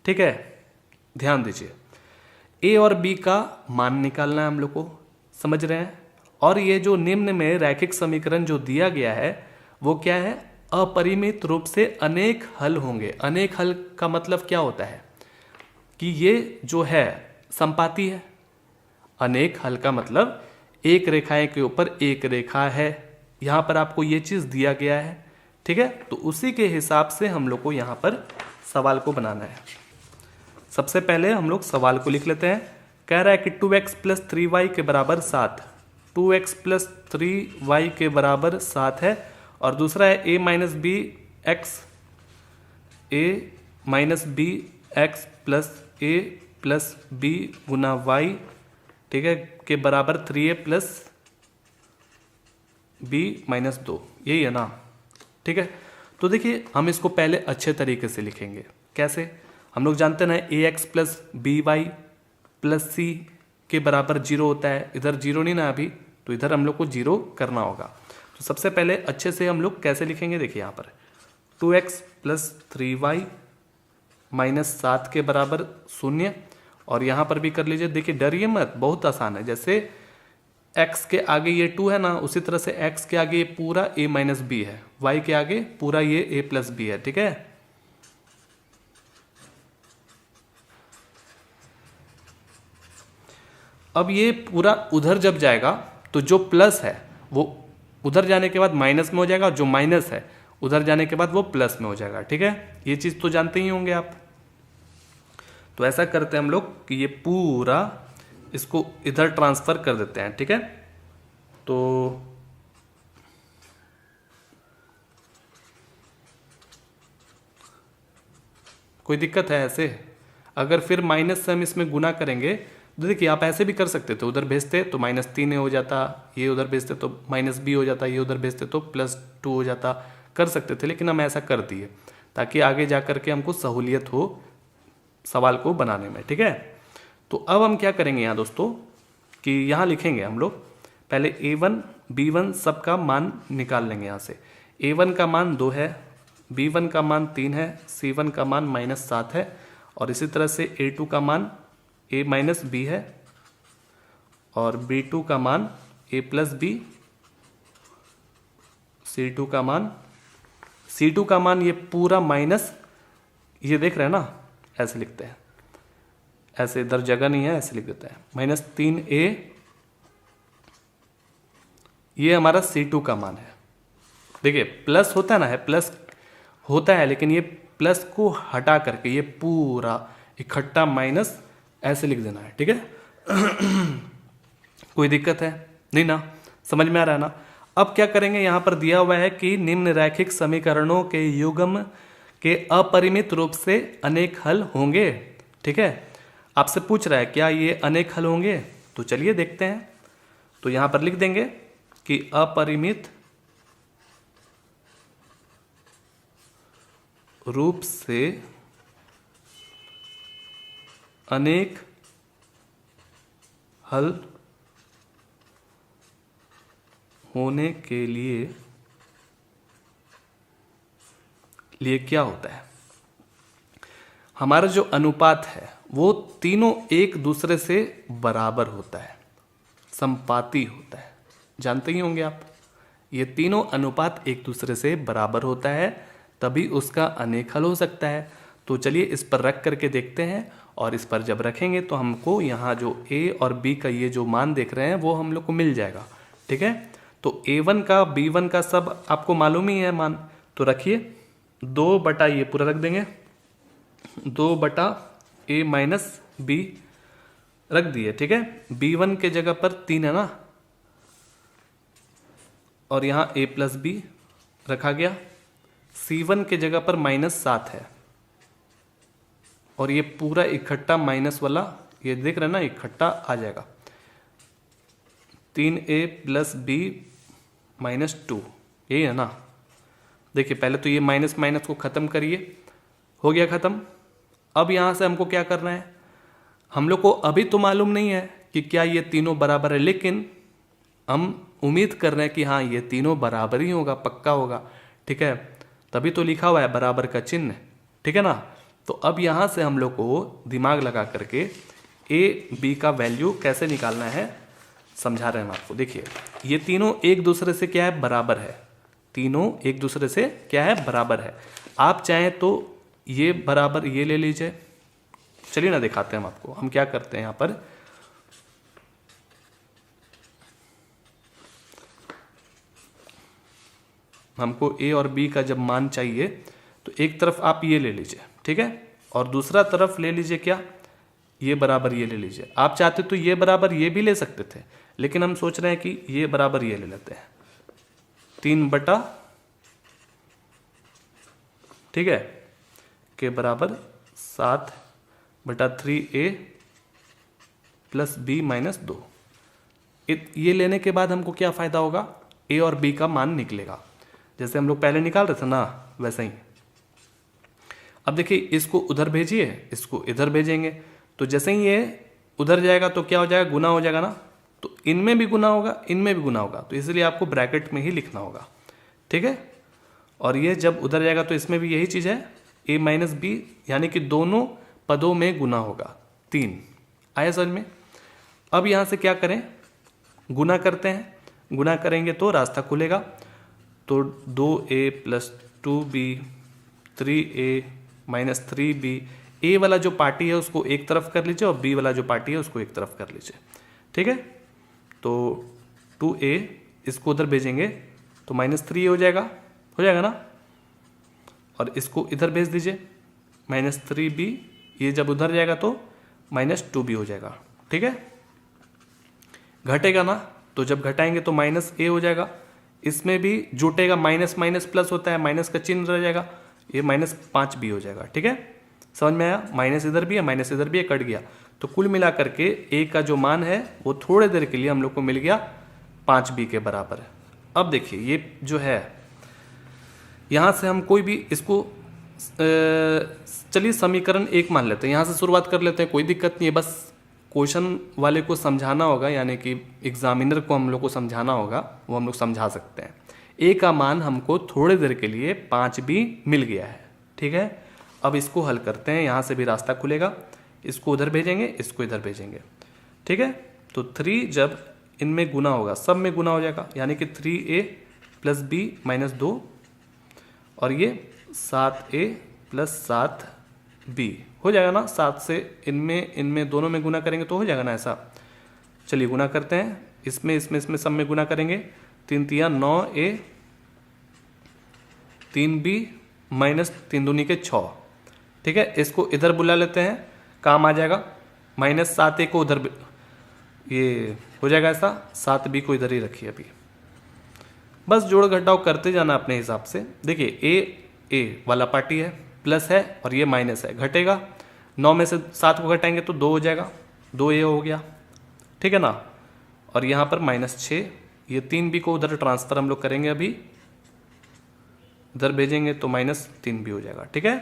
ठीक है। ध्यान दीजिए, a और b का मान निकालना है हम लोग को, समझ रहे हैं। और ये जो निम्न में रैखिक समीकरण जो दिया गया है वो क्या है, अपरिमित रूप से अनेक हल होंगे। अनेक हल का मतलब क्या होता है कि ये जो है संपाती है। अनेक हल का मतलब एक रेखाएं के ऊपर एक रेखा है, यहां पर आपको ये चीज दिया गया है, ठीक है। तो उसी के हिसाब से हम लोग को यहां पर सवाल को बनाना है। सबसे पहले हम लोग सवाल को लिख लेते हैं। कह रहा है कि 2x + 3y के बराबर 7, 2x + 3y के बराबर 7 है। और दूसरा है a - bx + a + b Guna y, ठीक है, के बराबर 3a + b - 2, यही है ना, ठीक है। तो देखिए हम इसको पहले अच्छे तरीके से लिखेंगे। कैसे, हम लोग जानते हैं ax + by + c के बराबर 0 होता है। इधर 0 नहीं ना अभी, तो इधर हम लोग को 0 करना होगा। तो सबसे पहले अच्छे से हम लोग कैसे लिखेंगे, देखिए यहाँ पर 2x + 3y - 7 के बराबर 0, और यहाँ पर भी कर लीजिए। देखिए डरिए मत, बहुत आसान है। जैसे x के आगे ये 2 है ना, उसी तरह से x के आगे ये पूरा a - b है, y के आगे पूरा ये a + b है, ठीक है। अब ये पूरा उधर जब जाएगा तो जो प्लस है वो उधर जाने के बाद माइनस में हो जाएगा, और जो माइनस है उधर जाने के बाद वो प्लस में हो जाएगा, ठीक है। ये चीज तो जानते ही होंगे आप। तो ऐसा करते हैं हम लोग कि ये पूरा इसको इधर ट्रांसफर कर देते हैं, ठीक है। तो कोई दिक्कत है ऐसे? अगर फिर माइनस से हम इसमें गुना करेंगे तो देखिए आप ऐसे भी कर सकते थे, उधर भेजते तो -3 हो जाता, ये उधर भेजते तो -b हो जाता, ये उधर भेजते तो +2 हो जाता, कर सकते थे, लेकिन हम ऐसा कर दिए ताकि आगे जा करके हमको सहूलियत हो सवाल को बनाने में। ठीक है, तो अब हम क्या करेंगे यहाँ दोस्तों कि यहाँ लिखेंगे हम लोग पहले a1 b1 सबका मान निकाल लेंगे। यहाँ से a1 का मान 2 है, b1 का मान 3 है, c1 का मान -7 है, और इसी तरह से a2 का मान a - b है, और b2 का मान a + b, c2 का मान ये पूरा माइनस, ये देख रहे हैं ना, ऐसे लिखते हैं, ऐसे इधर जगह नहीं है, ऐसे लिख देते हैं -3a, ये हमारा c2 का मान है। देखिए प्लस होता है ना, है प्लस होता है, लेकिन ये प्लस को हटा करके ये पूरा इकट्ठा माइनस ऐसे लिख देना है। ठीक है कोई दिक्कत है नहीं ना, समझ में आ रहा है ना? अब क्या करेंगे, यहां पर दिया हुआ है कि निम्न रैखिक समीकरणों के युग्म के अपरिमित रूप से अनेक हल होंगे। ठीक है, आपसे पूछ रहा है क्या ये अनेक हल होंगे, तो चलिए देखते हैं। तो यहां पर लिख देंगे कि अपरिमित रूप से अनेक हल होने के लिए क्या होता है, हमारा जो अनुपात है वो तीनों एक दूसरे से बराबर होता है, संपाती होता है। जानते ही होंगे आप, ये तीनों अनुपात एक दूसरे से बराबर होता है, तभी उसका अनेक हल हो सकता है। तो चलिए इस पर रख करके देखते हैं, और इस पर जब रखेंगे तो हमको यहाँ जो a और b का ये जो मान देख रहे हैं वो हम लोग को मिल जाएगा। ठीक है, तो a1 का b1 का सब आपको मालूम ही है मान, तो रखिए 2 बटा ये पूरा रख देंगे, 2 बटा a - b रख दिए। ठीक है, b1 के जगह पर 3 है ना, और यहाँ a + b रखा गया, c1 के जगह पर -7 है, और ये पूरा इकट्ठा माइनस वाला ये देख रहे हैं ना, इकट्ठा आ जाएगा, 3a + b -2, यही है ना। देखिए पहले तो ये माइनस माइनस को ख़त्म करिए, हो गया ख़त्म। अब यहाँ से हमको क्या करना है, हम लोग को अभी तो मालूम नहीं है कि क्या ये तीनों बराबर है, लेकिन हम उम्मीद कर रहे हैं कि हाँ ये तीनों बराबर ही होगा, पक्का होगा। ठीक है, तभी तो लिखा हुआ है बराबर का चिन्ह। ठीक है ना, तो अब यहाँ से हम लोग को दिमाग लगा करके a b का वैल्यू कैसे निकालना है समझा रहे हैं हम आपको। देखिए ये तीनों एक दूसरे से क्या है, बराबर है, तीनों एक दूसरे से क्या है, बराबर है। आप चाहें तो ये बराबर ये ले लीजिए, चलिए ना दिखाते हैं हम आपको, हम क्या करते हैं यहाँ पर। हमको a और b का जब मान चाहिए तो एक तरफ आप ये ले लीजिए, ठीक है, और दूसरा तरफ ले लीजिए क्या, ये बराबर ये ले लीजिए। आप चाहते तो ये बराबर ये भी ले सकते थे, लेकिन हम सोच रहे हैं कि ये बराबर ये ले लेते हैं, 3 बटा, ठीक है, के बराबर 7 बटा 3a + b - 2। ये लेने के बाद हमको क्या फ़ायदा होगा, a और b का मान निकलेगा, जैसे हम लोग पहले निकाल रहे थे ना वैसे ही। अब देखिए इसको उधर भेजिए, इसको इधर भेजेंगे, तो जैसे ही ये उधर जाएगा तो क्या हो जाएगा, गुना हो जाएगा ना, तो इनमें भी गुना होगा, इनमें भी गुना होगा, तो इसलिए आपको ब्रैकेट में ही लिखना होगा। ठीक है, और ये जब उधर जाएगा तो इसमें भी यही चीज़ है, a - b, यानी कि दोनों पदों में गुना होगा, 3 आया समझ में। अब यहाँ से क्या करें, गुना करते हैं, गुना करेंगे तो रास्ता खुलेगा, तो 2a + 2b 3a - 3b, a वाला जो पार्टी है उसको एक तरफ कर लीजिए और b वाला जो पार्टी है उसको एक तरफ कर लीजिए। ठीक है, तो 2a इसको उधर भेजेंगे तो -3 हो जाएगा ना, और इसको इधर भेज दीजिए -3b, ये जब उधर जाएगा तो -2b हो जाएगा। ठीक है, घटेगा ना, तो जब घटाएंगे तो -a हो जाएगा, इसमें भी जुटेगा, माइनस माइनस प्लस होता है, माइनस का चिन्ह रह जाएगा, ये -5b हो जाएगा। ठीक है, समझ में आया? माइनस इधर भी है, माइनस इधर भी है, कट गया। तो कुल मिला करके ए का जो मान है वो थोड़े देर के लिए हम लोग को मिल गया 5b के बराबर है। अब देखिए ये जो है यहाँ से हम कोई भी इसको चलिए समीकरण 1 मान लेते हैं, यहाँ से शुरुआत कर लेते हैं, कोई दिक्कत नहीं है। बस क्वेश्चन वाले को समझाना होगा, यानी कि एग्जामिनर को हम लोग को समझाना होगा, वो हम लोग समझा सकते हैं। ए का मान हमको थोड़ी देर के लिए 5b मिल गया है, ठीक है। अब इसको हल करते हैं, यहाँ से भी रास्ता खुलेगा, इसको उधर भेजेंगे, इसको इधर भेजेंगे, ठीक है। तो 3 जब इनमें गुना होगा, सब में गुना हो जाएगा, यानी कि 3a + b - 2 और ये 7a + 7b हो जाएगा ना। 7 से इनमें दोनों में गुना करेंगे तो हो जाएगा ना ऐसा। चलिए गुना करते हैं, इसमें सब में गुना करेंगे। 3 तिया 9a 3b - 3 दूनी के 6, ठीक है। इसको इधर बुला लेते हैं, काम आ जाएगा। -7a को उधर ये हो जाएगा ऐसा, 7b को इधर ही रखिए अभी। बस जोड़ घटाव करते जाना अपने हिसाब से। देखिए ए वाला पार्टी है, प्लस है और ये माइनस है, घटेगा। 9 में से 7 को घटाएंगे तो 2 हो जाएगा, 2a हो गया, ठीक है ना। और यहाँ पर -6, ये 3b को उधर ट्रांसफर हम लोग करेंगे, अभी इधर भेजेंगे तो -3b हो जाएगा, ठीक है।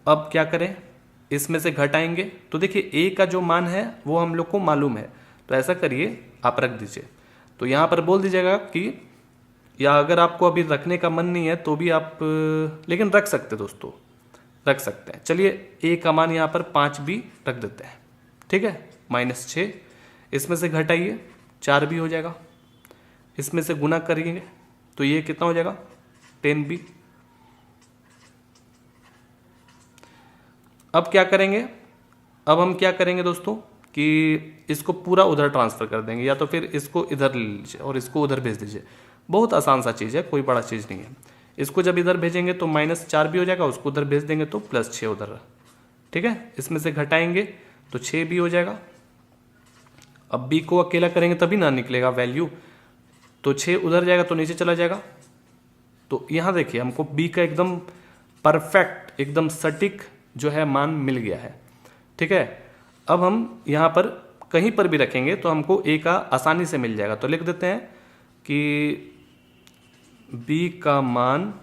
अब क्या करें, इसमें से घटाएंगे तो देखिए a का जो मान है वो हम लोग को मालूम है, तो ऐसा करिए आप रख दीजिए। तो यहाँ पर बोल दीजिएगा कि, या अगर आपको अभी रखने का मन नहीं है तो भी आप लेकिन रख सकते दोस्तों, रख सकते हैं। चलिए a का मान यहाँ पर 5b रख देते हैं, ठीक है। -6, इसमें से घटाइए 4b हो जाएगा, इसमें से गुना करेंगे तो ये कितना हो जाएगा 10b। अब क्या करेंगे, अब हम क्या करेंगे दोस्तों कि इसको पूरा उधर ट्रांसफ़र कर देंगे, या तो फिर इसको इधर ले लीजिए और इसको उधर भेज दीजिए। बहुत आसान सा चीज़ है, कोई बड़ा चीज़ नहीं है। इसको जब इधर भेजेंगे तो -4b हो जाएगा, उसको उधर भेज देंगे तो +6 उधर, ठीक है। इसमें से घटाएंगे तो 6b हो जाएगा। अब b को अकेला करेंगे तभी ना निकलेगा वैल्यू, तो 6 उधर जाएगा तो नीचे चला जाएगा। तो यहाँ देखिए हमको b का एकदम परफेक्ट, एकदम सटीक जो है मान मिल गया है, ठीक है। अब हम यहाँ पर कहीं पर भी रखेंगे तो हमको a का आसानी से मिल जाएगा। तो लिख देते हैं कि b का मान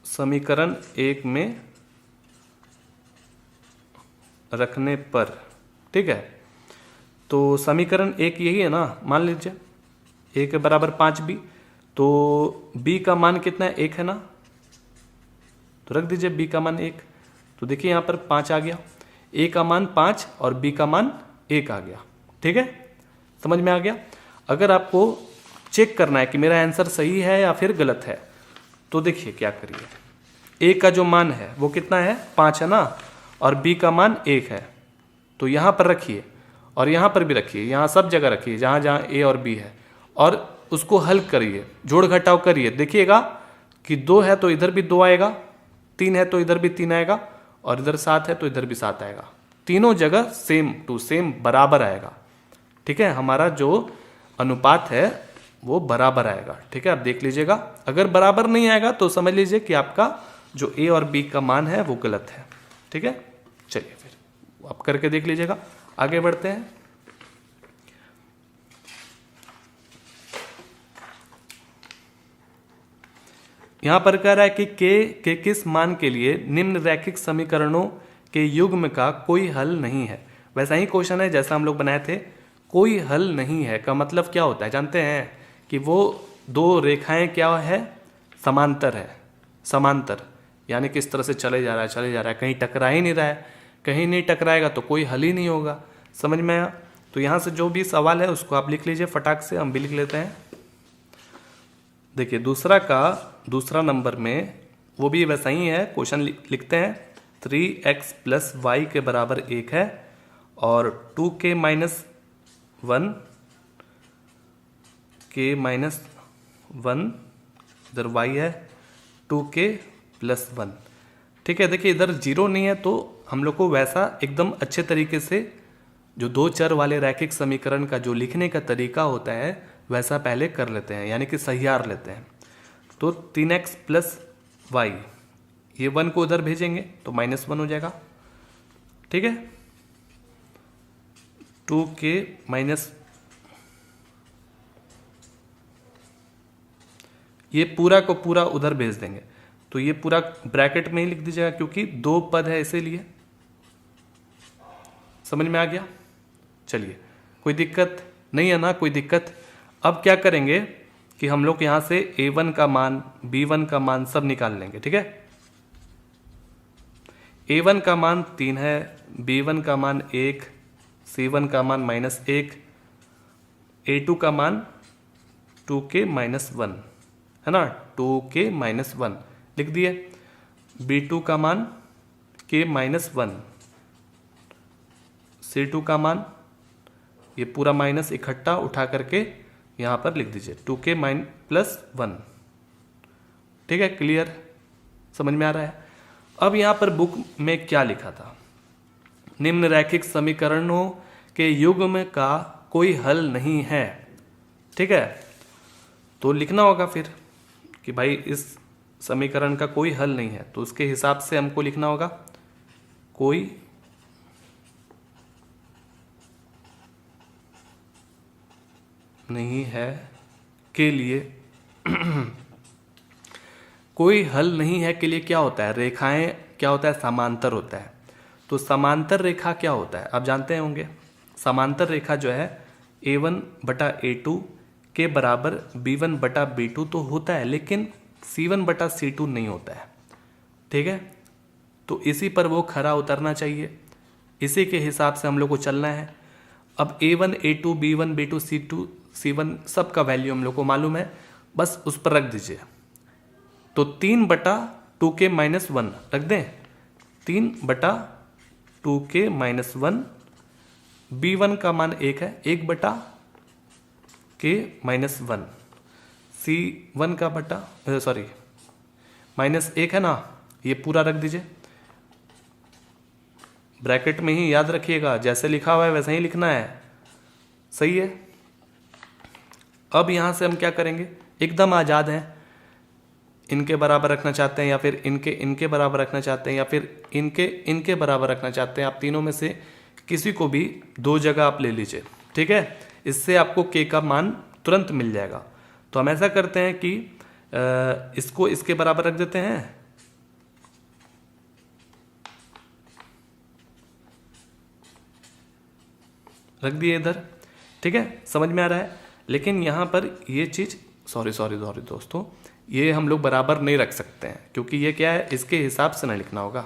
समीकरण 1 में रखने पर, ठीक है। तो समीकरण 1 यही है ना, मान लीजिए a के बराबर 5b, तो b का मान कितना है, 1 है ना, तो रख दीजिए b का मान 1। तो देखिए यहाँ पर 5 आ गया, a का मान 5 और b का मान 1 आ गया, ठीक है। समझ में आ गया। अगर आपको चेक करना है कि मेरा आंसर सही है या फिर गलत है, तो देखिए क्या करिए, a का जो मान है वो कितना है 5 है ना, और b का मान 1 है। तो यहाँ पर रखिए और यहाँ पर भी रखिए, यहाँ सब जगह रखिए जहाँ जहाँ a और b है, और उसको हल करिए, जोड़ घटाव करिए। देखिएगा कि 2 है तो इधर भी 2 आएगा, 3 है तो इधर भी 3 आएगा, और इधर 7 है तो इधर भी 7 आएगा। तीनों जगह सेम टू सेम बराबर आएगा, ठीक है। हमारा जो अनुपात है वो बराबर आएगा, ठीक है। आप देख लीजिएगा, अगर बराबर नहीं आएगा तो समझ लीजिए कि आपका जो a और b का मान है वो गलत है, ठीक है। चलिए फिर आप करके देख लीजिएगा, आगे बढ़ते हैं। यहां पर कह रहा है कि k के किस मान के लिए निम्न रैखिक समीकरणों के युग्म का कोई हल नहीं है। वैसा ही क्वेश्चन है जैसा हम लोग बनाए थे। कोई हल नहीं है का मतलब क्या होता है जानते हैं, कि वो दो रेखाएं क्या है, समांतर है। समांतर यानी किस तरह से चले जा रहा है, कहीं टकरा ही नहीं रहा है, कहीं नहीं टकराएगा तो कोई हल ही नहीं होगा। समझ में आया। तो यहाँ से जो भी सवाल है उसको आप लिख लीजिए फटाक से, हम भी लिख लेते हैं। देखिए दूसरा नंबर में वो भी वैसा ही है, क्वेश्चन लिखते हैं 3x + y के बराबर 1 है, और 2k - 1 k - 1 इधर y है 2k + 1, ठीक है। देखिए इधर 0 नहीं है तो हम लोग को वैसा एकदम अच्छे तरीके से जो दो चर वाले रैखिक समीकरण का जो लिखने का तरीका होता है वैसा पहले कर लेते हैं, यानी कि सहियार लेते हैं। तो 3x + वाई, ये 1 को उधर भेजेंगे तो -1 हो जाएगा। ठीक है, 2k माइनस, ये पूरा को पूरा उधर भेज देंगे तो ये पूरा ब्रैकेट में ही लिख दीजिएगा क्योंकि 2 पद है इसीलिए। समझ में आ गया? चलिए, कोई दिक्कत नहीं है ना? कोई दिक्कत? अब क्या करेंगे कि हम लोग यहां से a1 का मान, b1 का मान सब निकाल लेंगे। ठीक है, a1 का मान 3 है, b1 का मान 1, c1 का मान -1, a2 का मान 2k -1 है ना, 2k -1 लिख दिए। b2 का मान k -1, c2 का मान, ये पूरा माइनस इकट्ठा उठा करके यहां पर लिख दीजिए 2k +1। ठीक है, क्लियर? समझ में आ रहा है? अब यहां पर बुक में क्या लिखा था? निम्न रैखिक समीकरणों के युग्म का कोई हल नहीं है। ठीक है, तो लिखना होगा फिर कि भाई इस समीकरण का कोई हल नहीं है, तो उसके हिसाब से हमको लिखना होगा कोई नहीं है के लिए कोई हल नहीं है के लिए क्या होता है? रेखाएं क्या होता है? समांतर होता है। तो समांतर रेखा क्या होता है आप जानते होंगे। समांतर रेखा जो है a1/a2 के बराबर b1/b2 तो होता है, लेकिन c1/c2 नहीं होता है। ठीक है, तो इसी पर वो खरा उतरना चाहिए, इसी के हिसाब से हम लोग को चलना है। अब a1, a2, b1, b2, c2, c1 सब का वैल्यू हम लोग को मालूम है, बस उस पर रख दीजिए। तो 3/2k -1 रख दें, 3/2k -1, b1 का मान 1 है, 1/k -1, c1 का -1 है ना, ये पूरा रख दीजिए ब्रैकेट में ही, याद रखिएगा जैसे लिखा हुआ है वैसे ही लिखना है। सही है। अब यहां से हम क्या करेंगे, एकदम आजाद हैं, इनके बराबर रखना चाहते हैं या फिर इनके बराबर रखना चाहते हैं या फिर इनके बराबर रखना चाहते हैं। आप तीनों में से किसी को भी 2 जगह आप ले लीजिए। ठीक है, इससे आपको k का मान तुरंत मिल जाएगा। तो हम ऐसा करते हैं कि इसको इसके बराबर रख देते हैं, रख दिए इधर। ठीक है, समझ में आ रहा है? लेकिन यहां पर ये चीज सॉरी दोस्तों, ये हम लोग बराबर नहीं रख सकते हैं क्योंकि ये क्या है, इसके हिसाब से ना लिखना होगा।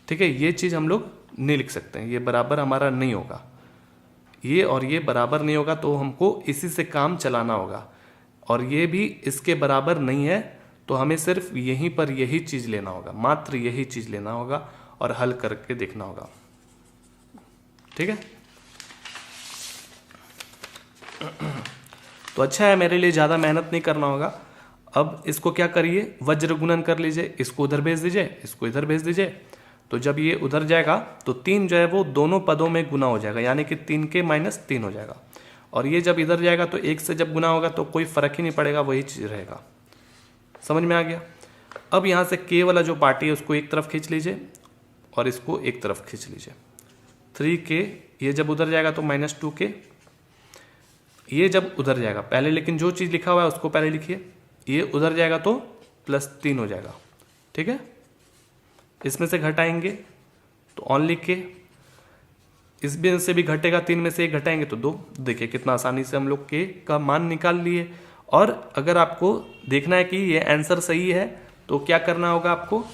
ठीक है, ये चीज हम लोग नहीं लिख सकते हैं, ये बराबर हमारा नहीं होगा, ये और ये बराबर नहीं होगा, तो हमको इसी से काम चलाना होगा। और ये भी इसके बराबर नहीं है, तो हमें सिर्फ यहीं पर यही चीज लेना होगा, मात्र यही चीज लेना होगा और हल करके देखना होगा। ठीक है, तो अच्छा है, मेरे लिए ज़्यादा मेहनत नहीं करना होगा। अब इसको क्या करिए, वज्र गुणन कर लीजिए, इसको उधर भेज दीजिए, इसको इधर भेज दीजिए। तो जब ये उधर जाएगा तो 3 जो है वो दोनों पदों में गुना हो जाएगा, यानी कि 3k -3 हो जाएगा। और ये जब इधर जाएगा तो 1 से जब गुना होगा तो कोई फर्क ही नहीं पड़ेगा, वही चीज़ रहेगा। समझ में आ गया? अब यहाँ से k वाला जो पार्टी है उसको एक तरफ खींच लीजिए और इसको एक तरफ खींच लीजिए। 3k, ये जब उधर जाएगा तो -2k, ये जब उधर जाएगा पहले, लेकिन जो चीज़ लिखा हुआ है उसको पहले लिखिए, ये उधर जाएगा तो +3 हो जाएगा। ठीक है, इसमें से घटाएंगे तो ओनली k, इस भी से भी घटेगा, 3 में से 1 घटाएंगे तो 2। देखिए कितना आसानी से हम लोग k का मान निकाल लिए। और अगर आपको देखना है कि ये आंसर सही है तो क्या करना होगा, आपको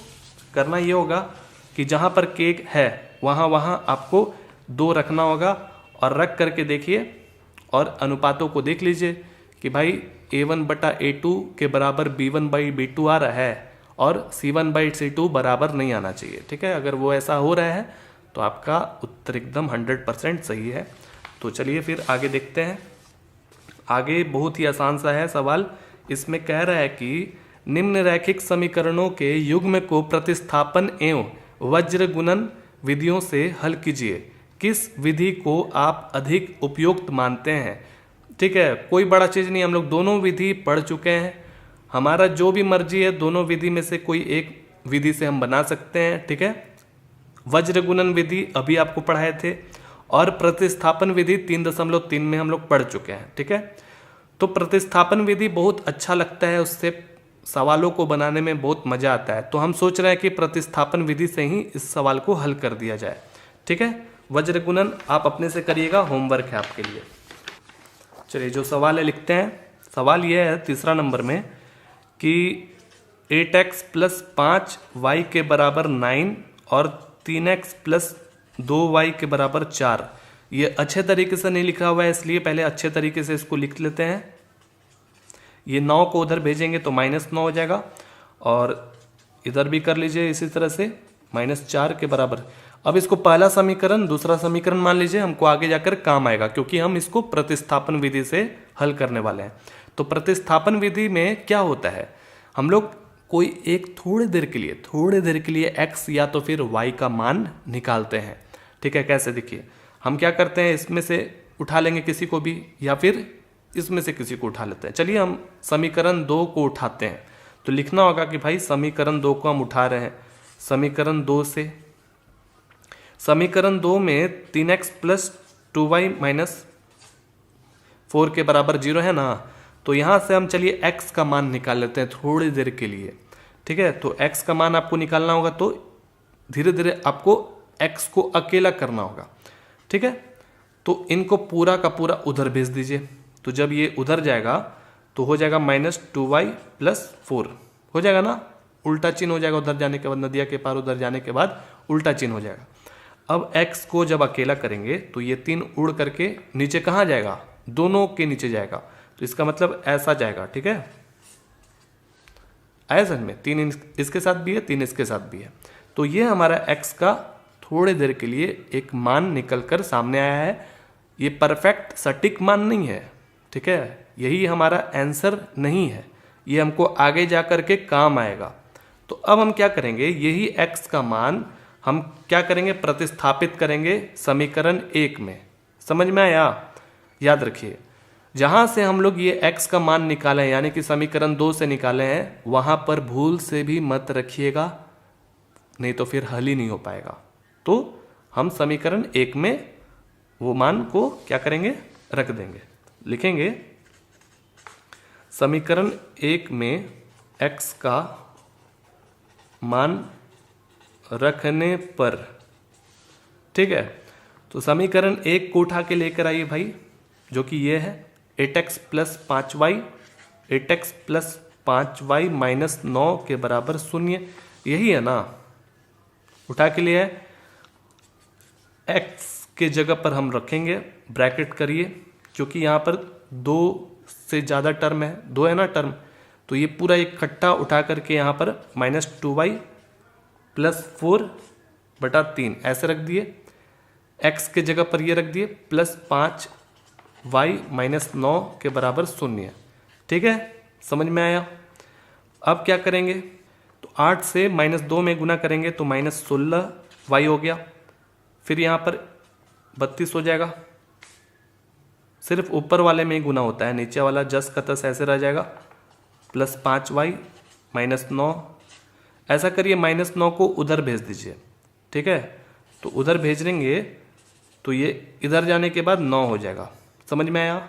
करना ये होगा कि जहाँ पर k है वहाँ आपको 2 रखना होगा, और रख करके देखिए और अनुपातों को देख लीजिए कि भाई a1/a2 के बराबर b1/b2 आ रहा है और c1/c2 बराबर नहीं आना चाहिए। ठीक है, अगर वो ऐसा हो रहा है तो आपका उत्तर एकदम 100% सही है। तो चलिए फिर आगे देखते हैं। आगे बहुत ही आसान सा है सवाल, इसमें कह रहा है कि निम्न रैखिक समीकरणों के युग्म को प्रतिस्थापन एवं वज्र गुणन विधियों से हल कीजिए। किस विधि को आप अधिक उपयुक्त मानते हैं? ठीक है, कोई बड़ा चीज नहीं, हम लोग दोनों विधि पढ़ चुके हैं, हमारा जो भी मर्जी है दोनों विधि में से कोई एक विधि से हम बना सकते हैं, ठीक है। वज्र गुणन विधि अभी आपको पढ़ाए थे और प्रतिस्थापन विधि 3.3 में हम लोग पढ़ चुके हैं, ठीक है। तो प्रतिस्थापन विधि बहुत अच्छा लगता है, उससे सवालों को बनाने में बहुत मजा आता है। तो हम सोच रहे हैं कि प्रतिस्थापन विधि से ही इस सवाल को हल कर दिया जाए, ठीक है। वज्र गुणन आप अपने से करिएगा, होमवर्क है आपके लिए। चलिए जो सवाल है लिखते हैं। सवाल यह है 3 नंबर में कि 8x + 5y के बराबर 9 और 3x + 2y के बराबर 4। ये अच्छे तरीके से नहीं लिखा हुआ है, इसलिए पहले अच्छे तरीके से इसको लिख लेते हैं। ये 9 को उधर भेजेंगे तो -9 हो जाएगा, और इधर भी कर लीजिए इसी तरह से, -4 के बराबर। अब इसको पहला समीकरण दूसरा समीकरण मान लीजिए, हमको आगे जाकर काम आएगा क्योंकि हम इसको प्रतिस्थापन विधि से हल करने वाले हैं। तो प्रतिस्थापन विधि में क्या होता है, हम लोग कोई एक थोड़ी देर के लिए x या तो फिर y का मान निकालते हैं, ठीक है। कैसे, देखिए हम क्या करते हैं, इसमें से उठा लेंगे किसी को भी या फिर इसमें से किसी को उठा लेते हैं। चलिए हम समीकरण 2 को उठाते हैं। तो लिखना होगा कि भाई समीकरण 2 को हम उठा रहे हैं। समीकरण 2 से, समीकरण 2 में 3x + 2y - 4 के बराबर 0 है ना। तो यहां से हम चलिए x का मान निकाल लेते हैं थोड़ी देर के लिए, ठीक है। तो x का मान आपको निकालना होगा, तो धीरे धीरे आपको x को अकेला करना होगा, ठीक है। तो इनको पूरा का पूरा उधर भेज दीजिए। तो जब ये उधर जाएगा तो हो जाएगा -2y + 4 हो जाएगा ना, उल्टा चिन्ह हो जाएगा उधर जाने के बाद, नदिया के पार उधर जाने के बाद उल्टा चिन्ह हो जाएगा। अब x को जब अकेला करेंगे तो ये 3 उड़ करके नीचे कहाँ जाएगा, दोनों के नीचे जाएगा। तो इसका मतलब ऐसा जाएगा, ठीक है। आया समझ में, 3 इसके साथ भी है 3 इसके साथ भी है। तो ये हमारा x का थोड़ी देर के लिए एक मान निकल कर सामने आया है। ये परफेक्ट सटीक मान नहीं है, ठीक है। यही हमारा आंसर नहीं है, ये हमको आगे जा कर के काम आएगा। तो अब हम क्या करेंगे, यही x का मान हम क्या करेंगे, प्रतिस्थापित करेंगे समीकरण 1 में। समझ में आया, याद रखिए जहां से हम लोग ये x का मान निकाले यानी कि समीकरण 2 से निकाले हैं, वहां पर भूल से भी मत रखिएगा, नहीं तो फिर हल ही नहीं हो पाएगा। तो हम समीकरण 1 में वो मान को क्या करेंगे, रख देंगे। लिखेंगे समीकरण 1 में x का मान रखने पर, ठीक है। तो समीकरण 1 को उठा के लेकर आइए भाई, जो कि ये है 8x + 5y, 8x + 5y - 9 के बराबर 0। यही है ना, उठा के लिए x के जगह पर हम रखेंगे ब्रैकेट करिए, क्योंकि यहाँ पर 2 से ज़्यादा टर्म है, 2 है ना टर्म, तो ये पूरा इकट्ठा उठा करके यहाँ पर -2y + 4/3 ऐसे रख दिए। x के जगह पर ये रख दिए +5y - 9 के बराबर 0, ठीक है। समझ में आया। अब क्या करेंगे, तो 8 से -2 में गुना करेंगे तो -16y हो गया। फिर यहाँ पर 32 हो जाएगा, सिर्फ ऊपर वाले में ही गुना होता है, नीचे वाला जस का तस ऐसे रह जाएगा, +5y - 9। ऐसा करिए -9 को उधर भेज दीजिए, ठीक है। तो उधर भेज देंगे तो ये इधर जाने के बाद 9 हो जाएगा। समझ में आया,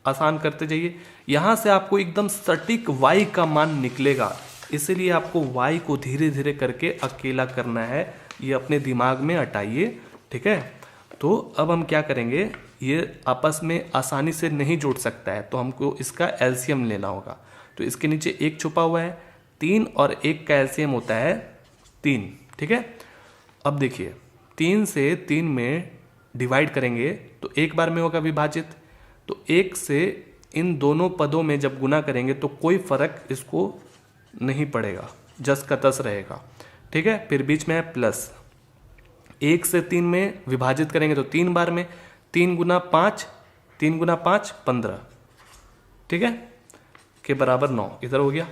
आसान करते जाइए। यहाँ से आपको एकदम सटीक y का मान निकलेगा, इसीलिए आपको y को धीरे धीरे करके अकेला करना है, ये अपने दिमाग में अटाइए, ठीक है। तो अब हम क्या करेंगे, ये आपस में आसानी से नहीं जुड़ सकता है, तो हमको इसका एलसीएम लेना होगा। तो इसके नीचे 1 छुपा हुआ है, 3 और 1 का एलसीएम होता है 3, ठीक है। अब देखिए 3 से 3 में डिवाइड करेंगे तो एक बार में होगा विभाजित, तो 1 से इन दोनों पदों में जब गुना करेंगे तो कोई फर्क इसको नहीं पड़ेगा, जस का तस रहेगा, ठीक है। फिर बीच में है प्लस, 1 से 3 में विभाजित करेंगे तो 3 बार में, 3 × 5, 3 × 5 15, ठीक है, के बराबर 9 इधर हो गया।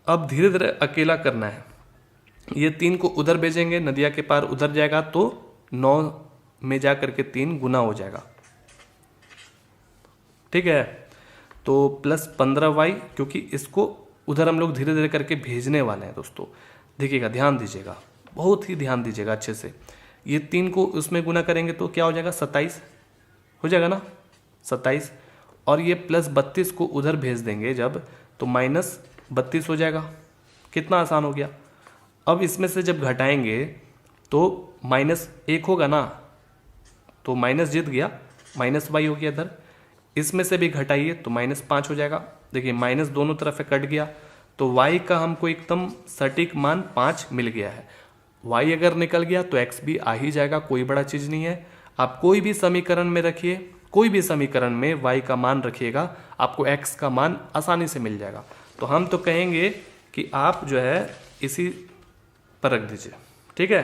अब धीरे धीरे अकेला करना है, ये 3 को उधर भेजेंगे, नदिया के पार उधर जाएगा तो 9 में जा करके 3 गुना हो जाएगा, ठीक है। तो तो प्लस 15y, क्योंकि इसको उधर हम लोग धीरे धीरे करके भेजने वाले हैं दोस्तों। देखिएगा, ध्यान दीजिएगा, बहुत ही ध्यान दीजिएगा अच्छे से। ये 3 को उसमें गुना करेंगे तो क्या हो जाएगा, 27 हो जाएगा ना, 27। और ये प्लस 32 को उधर भेज देंगे जब, तो माइनस 32 हो जाएगा। कितना आसान हो गया। अब इसमें से जब घटाएंगे तो -1 होगा ना, तो माइनस जीत गया, -y हो गया इधर। इसमें से भी घटाइए तो -5 हो जाएगा। देखिए माइनस दोनों तरफ से कट गया, तो y का हमको एकदम सटीक मान 5 मिल गया है। y अगर निकल गया तो x भी आ ही जाएगा, कोई बड़ा चीज़ नहीं है। आप कोई भी समीकरण में रखिए, कोई भी समीकरण में y का मान रखिएगा, आपको x का मान आसानी से मिल जाएगा। तो हम तो कहेंगे कि आप जो है इसी पर रख दीजिए, ठीक है।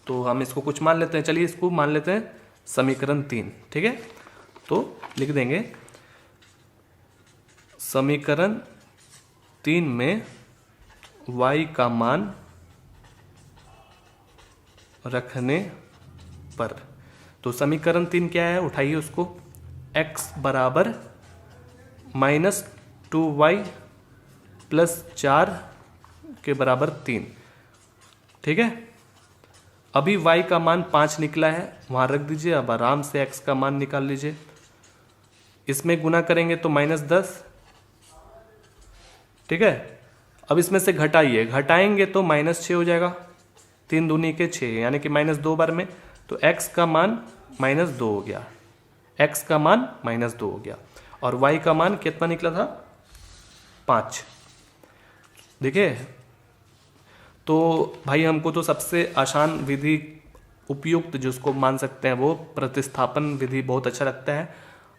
तो हम इसको कुछ मान लेते हैं, चलिए इसको मान लेते हैं समीकरण 3, ठीक है। तो लिख देंगे समीकरण 3 में y का मान रखने पर, तो समीकरण 3 क्या है, उठाइए उसको, x बराबर -2y प्लस 4 के बराबर 3, ठीक है। अभी y का मान 5 निकला है, वहाँ रख दीजिए। अब आराम से x का मान निकाल लीजिए। इसमें गुना करेंगे तो -10, ठीक है। अब इसमें से घटाइए, घटाएंगे तो -6 हो जाएगा, 3 दूनी के 6, यानी कि -2 बार में, तो x का मान -2 हो गया, x का मान -2 हो गया। और y का मान कितना निकला था, 5। देखिए, तो भाई हमको तो सबसे आसान विधि, उपयुक्त जिसको मान सकते हैं, वो प्रतिस्थापन विधि बहुत अच्छा लगता है।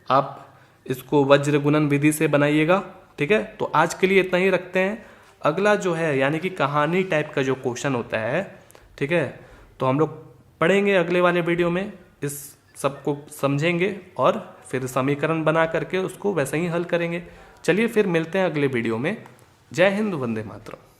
आप इसको वज्र गुणन विधि से बनाइएगा, ठीक है। तो आज के लिए इतना ही रखते हैं। अगला जो है यानी कि कहानी टाइप का जो क्वेश्चन होता है, ठीक है, तो हम लोग पढ़ेंगे अगले वाले वीडियो में, इस सबको समझेंगे और फिर समीकरण बना करके उसको वैसे ही हल करेंगे। चलिए फिर मिलते हैं अगले वीडियो में। जय हिंद, वंदे मातरम।